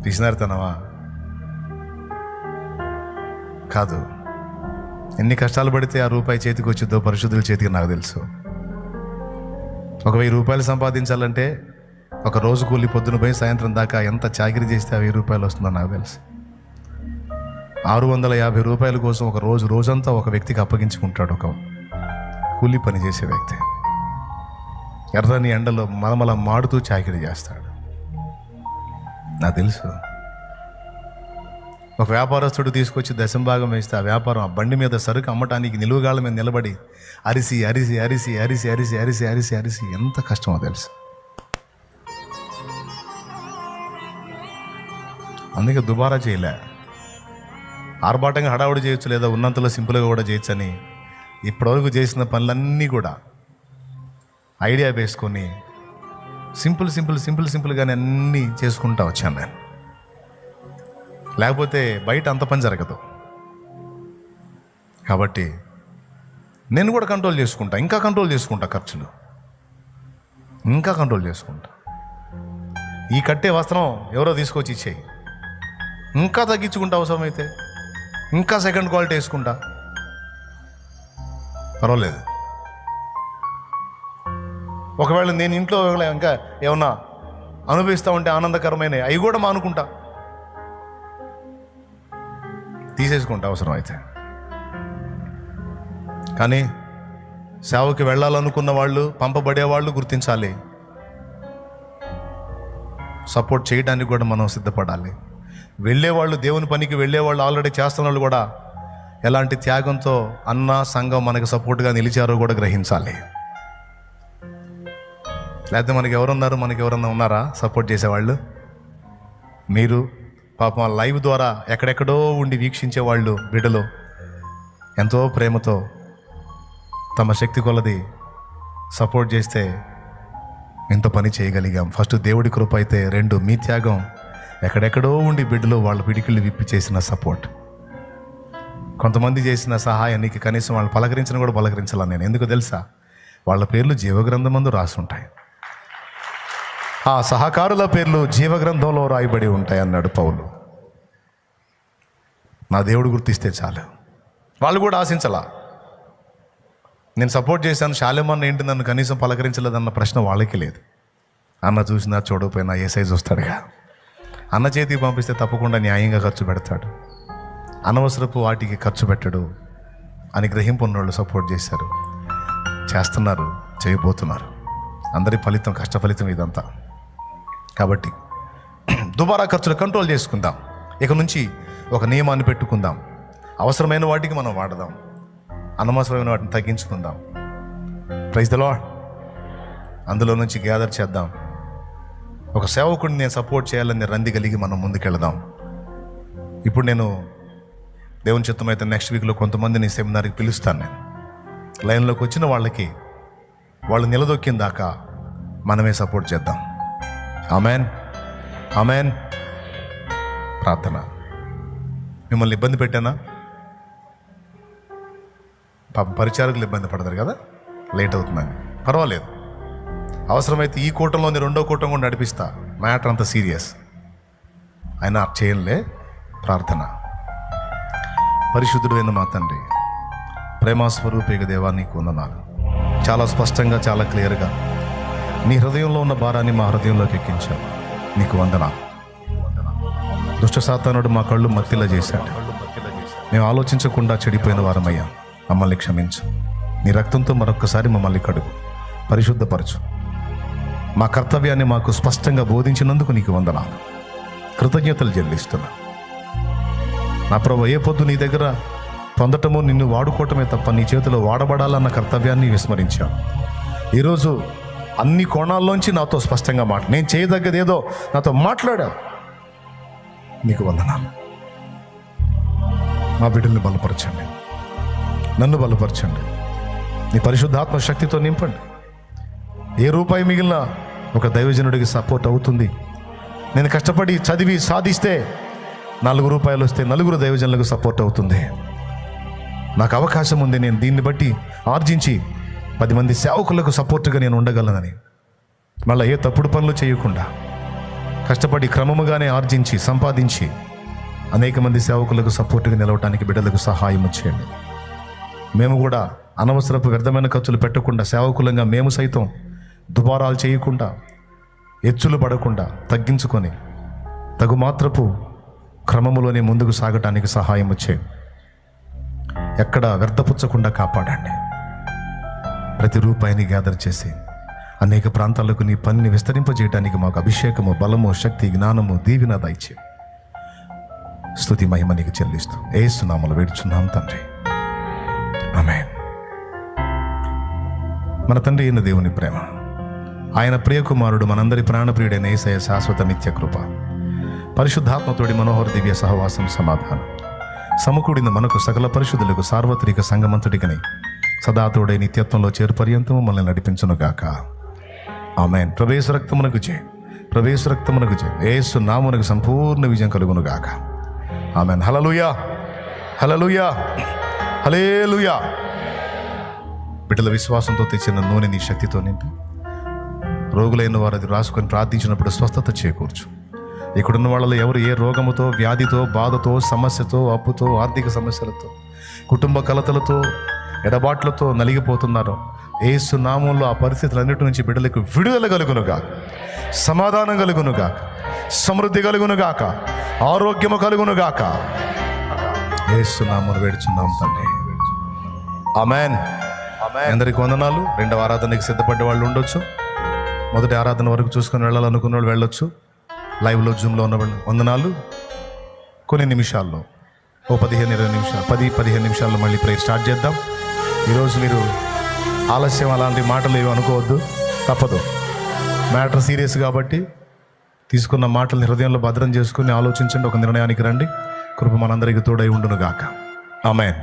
పిసినారితనమా? కాదు. ఎన్ని కష్టాలు పడితే ఆ రూపాయి చేతికి వచ్చిద్దో పరిశుద్ధుల చేతికి నాకు తెలుసు. ఒక 1000 రూపాయలు సంపాదించాలంటే ఒక రోజు కూలి పొద్దున పోయి సాయంత్రం దాకా ఎంత చాకిరీ చేస్తే ఆ 1000 రూపాయలు వస్తుందో నాకు తెలుసు. 650 రూపాయల కోసం ఒక రోజంతా ఒక వ్యక్తికి అప్పగించుకుంటాడు, ఒక కూలి పని చేసే వ్యక్తి. ఎర్రని ఎండలో మలమల మాడుతూ చాకిరీ చేస్తాడు. నాకు తెలుసు. ఒక వ్యాపారస్తుడు తీసుకొచ్చి దశంభాగం వేస్తే ఆ వ్యాపారం, ఆ బండి మీద సరుకు అమ్మటానికి నిలువుగాళ్ళ మీద నిలబడి అరిసి అరిసి అరిసి అరిసి అరిసి అరిసి అరిసి అరిసి ఎంత కష్టమో తెలుసు. అందుకే దుబారా చేయలే. ఆర్భాటంగా హడావుడి చేయొచ్చు, లేదా ఉన్నంతలో సింపుల్గా కూడా చేయొచ్చు అని ఇప్పటివరకు చేసిన పనులన్నీ కూడా ఐడియా వేసుకొని సింపుల్గానే అన్నీ చేసుకుంటా వచ్చాను నేను. లేకపోతే బయట అంత పని జరగదు. కాబట్టి నేను కూడా కంట్రోల్ చేసుకుంటా, ఇంకా కంట్రోల్ చేసుకుంటా, ఖర్చులు ఇంకా కంట్రోల్ చేసుకుంటా. ఈ కట్టే వస్త్రం ఎవరో తీసుకొచ్చి ఇచ్చేయి, ఇంకా తగ్గించుకుంటా, అవసరమైతే ఇంకా సెకండ్ క్వాలిటీ వేసుకుంటా, పర్వాలేదు. ఒకవేళ నేను ఇంట్లో ఇంకా ఏమన్నా అనుభవిస్తూ ఉంటే ఆనందకరమైన అవి కూడా మానుకుంటా, తీసేసుకుంటా అవసరం అయితే. కానీ సేవకి వెళ్ళాలనుకున్న వాళ్ళు, పంపబడేవాళ్ళు గుర్తించాలి, సపోర్ట్ చేయడానికి కూడా మనం సిద్ధపడాలి. వెళ్ళేవాళ్ళు, దేవుని పనికి వెళ్ళేవాళ్ళు, ఆల్రెడీ చేస్తున్న వాళ్ళు కూడా ఎలాంటి త్యాగంతో అన్న సంఘం మనకు సపోర్ట్గా నిలిచారో కూడా గ్రహించాలి. లేకపోతే మనకి ఎవరన్నా ఉన్నారా సపోర్ట్ చేసేవాళ్ళు? మీరు పాపం లైవ్ ద్వారా ఎక్కడెక్కడో ఉండి వీక్షించే వాళ్ళు, బిడ్డలు ఎంతో ప్రేమతో తమ శక్తి కొలది సపోర్ట్ చేస్తే ఇంత పని చేయగలిగాం. ఫస్ట్ దేవుడి కృప అయితే, 2 మీ త్యాగం. ఎక్కడెక్కడో ఉండి బిడ్డలు వాళ్ళ పిడికిళ్ళు విప్పి చేసిన సపోర్ట్. కొంతమంది చేసిన సహాయానికి కనీసం వాళ్ళు పలకరించిన కూడా పలకరించాల నేను. ఎందుకు తెలుసా? వాళ్ళ పేర్లు జీవగ్రంథమందు రాసి ఉంటాయి, ఆ సహకారుల పేర్లు జీవగ్రంథంలో రాయబడి ఉంటాయి అన్నాడు పౌలు. నా దేవుడు గుర్తిస్తే చాలు. వాళ్ళు కూడా ఆశించలా. నేను సపోర్ట్ చేశాను, శాలేమన్న ఏంటి నన్ను కనీసం పలకరించలేదన్న ప్రశ్న వాళ్ళకి లేదు. అన్న చూసినా చూడకపోయినా ఏ సైజు వస్తాడుగా. అన్న చేతికి పంపిస్తే తప్పకుండా న్యాయంగా ఖర్చు పెడతాడు, అనవసరపు వాటికి ఖర్చు పెట్టడు అని గ్రహింపు ఉన్నోళ్ళు సపోర్ట్ చేశారు, చేస్తున్నారు, చేయబోతున్నారు. అందరి ఫలితం, కష్ట ఫలితం ఇదంతా. కాబట్టి దుబారా ఖర్చులు కంట్రోల్ చేసుకుందాం. ఇక నుంచి ఒక నియమాన్ని పెట్టుకుందాం. అవసరమైన వాటికి మనం వాడదాం, అనవసరమైన వాటిని తగ్గించుకుందాం. Praise the lord. అందులో నుంచి గ్యాదర్ చేద్దాం. ఒక సేవకుడిని నేను సపోర్ట్ చేయాలని రంది కలిగి మనం ముందుకెళ్దాం. ఇప్పుడు నేను దేవుని చిత్తం అయితే నెక్స్ట్ వీక్లో కొంతమందిని సెమినార్కి పిలుస్తాను. నేను లైన్లోకి వచ్చిన వాళ్ళకి వాళ్ళు నిలదొక్కిన దాకా మనమే సపోర్ట్ చేద్దాం. Amen, amen. ప్రార్థన. మిమ్మల్ని ఇబ్బంది పెట్టానా? పాపం పరిచారకులు ఇబ్బంది పడతారు కదా, లేట్ అవుతుందని. పర్వాలేదు, అవసరమైతే ఈ కూటంలోని 2వ కూటం కూడా నడిపిస్తా. మ్యాటర్ అంత సీరియస్ అయినా చేయలే. ప్రార్థన. పరిశుద్ధుడు అయిన మా తండ్రి, ప్రేమాస్వరూపిక దేవా, నీకు వందనాలు. చాలా స్పష్టంగా, చాలా క్లియర్గా నీ హృదయంలో ఉన్న భారాన్ని మా హృదయంలోకి ఎక్కించావు. నీకు వందనాలు. దుష్ట సాతానుడు మా కళ్ళు మత్తిలా చేశాడు. మేము ఆలోచించకుండా చెడిపోయిన వారమయ్యాం. మమ్మల్ని క్షమించు. నీ రక్తంతో మరొక్కసారి మమ్మల్ని కడుగు, పరిశుద్ధపరచు. మా కర్తవ్యాన్ని మాకు స్పష్టంగా బోధించినందుకు నీకు వందనాలు, కృతజ్ఞతలు చెల్లిస్తున్నా. నా ప్రభు, ఏ పొద్దు నీ దగ్గర పొందటమో నిన్ను వాడుకోవటమే తప్ప నీ చేతిలో వాడబడాలన్న కర్తవ్యాన్ని విస్మరించావు. ఈరోజు అన్ని కోణాల్లోంచి నాతో స్పష్టంగా నేను చేయదగ్గదేదో నాతో మాట్లాడా. నీకు వందనాలు. మా బిడ్డల్ని బలపరచండి, నన్ను బలపరచండి. నీ పరిశుద్ధాత్మ శక్తితో నింపండి. ఏ రూపాయి మిగిలిన ఒక దైవజనుడికి సపోర్ట్ అవుతుంది. నేను కష్టపడి చదివి సాధిస్తే 4 రూపాయలు వస్తే 4 దైవజనులకు సపోర్ట్ అవుతుంది. నాకు అవకాశం ఉంది, నేను దీన్ని బట్టి ఆర్జించి 10 మంది సేవకులకు సపోర్ట్గా నేను ఉండగలనని. మళ్ళీ ఏ తప్పుడు పనులు చేయకుండా కష్టపడి క్రమముగానే ఆర్జించి సంపాదించి అనేక మంది సేవకులకు సపోర్ట్గా నిలవటానికి బిడ్డలకు సహాయం చేయండి. మేము కూడా అనవసరపు వ్యర్థమైన ఖర్చులు పెట్టకుండా సేవకులంగా మేము సైతం దుబారాలు చేయకుండా ఎచ్చులు పడకుండా తగ్గించుకొని తగు మాత్రపు క్రమములోనే ముందుకు సాగటానికి సహాయం చేయండి. ఎక్కడ వ్యర్థపుచ్చకుండా కాపాడండి. ప్రతి రూపాయిని గ్యాదర్ చేసి అనేక ప్రాంతాలకు నీ పనిని విస్తరింపజేయడానికి మాకు అభిషేకము, బలము, శక్తి, జ్ఞానము, దీవెన దయచేయండి. స్తుతి మహిమ నీకు చెల్లిస్తూ యేసు నామములో వేడుచున్నాం తండ్రి, ఆమేన్. మన తండ్రి అయిన దేవుని ప్రేమ, ఆయన ప్రియకుమారుడు మనందరి ప్రాణప్రియుడైన యేసయ్య శాశ్వత నిత్య కృప, పరిశుద్ధాత్మతోడి మనోహర దివ్య సహవాసం, సమాధానం సమకూడిన మనకు సకల పరిశుద్ధులకు సార్వత్రిక సంగమంతుడికని సదాతోడై నిత్యత్వంలో చేరుపర్యంతము మనల్ని నడిపించునుగాక. ఆమేన్. ప్రవేశ రక్తమునకు జయ, ప్రవేశ రక్తమునకు జయ. యేసు నామమునకు సంపూర్ణ విజయం కలుగునుగాక. ఆమేన్. హల్లెలూయా, హల్లెలూయా, హల్లెలూయా. బిడ్డల విశ్వాసంతో తెచ్చిన నూనె నీ శక్తితో నింపి రోగులైన వారు అది రాసుకొని ప్రార్థించినప్పుడు స్వస్థత చేకూర్చు. ఇక్కడున్న వాళ్ళలో ఎవరు ఏ రోగముతో, వ్యాధితో, బాధతో, సమస్యతో, అప్పుతో, ఆర్థిక సమస్యలతో, కుటుంబ కలతలతో, ఎడబాట్లతో నలిగిపోతున్నారో యేసు నామంలో ఆ పరిస్థితులన్నిటి నుంచి బిడ్డలకు విడుదల కలుగునుగా, సమాధానం కలుగునుగా, సమృద్ధి కలుగునుగాక, ఆరోగ్యము కలుగునుగాక. యేసు నామమున వేడుచున్నాం తండ్రి, ఆమేన్. అందరికి వందనాలు. రెండవ ఆరాధనకి సిద్ధపడ్డ వాళ్ళు ఉండొచ్చు. మొదటి ఆరాధన వరకు చూసుకొని వెళ్ళాలనుకున్న వాళ్ళు వెళ్ళొచ్చు. లైవ్లో జూమ్లో ఉన్న వాళ్ళు వందనాలు. కొన్ని నిమిషాల్లో 15-20 నిమిషాలు 10-15 నిమిషాల్లో మళ్ళీ ప్రేయర్ స్టార్ట్ చేద్దాం. ఈరోజు మీరు ఆలస్యం అలాంటి మాటలు ఏమి అనుకోవద్దు, తప్పదు. మ్యాటర్ సీరియస్ కాబట్టి తీసుకున్న మాటల్ని హృదయంలో భద్రం చేసుకుని ఆలోచించండి. ఒక నిర్ణయానికి రండి. కృప మనందరికీ తోడై ఉండునుగాక. ఆమేన్.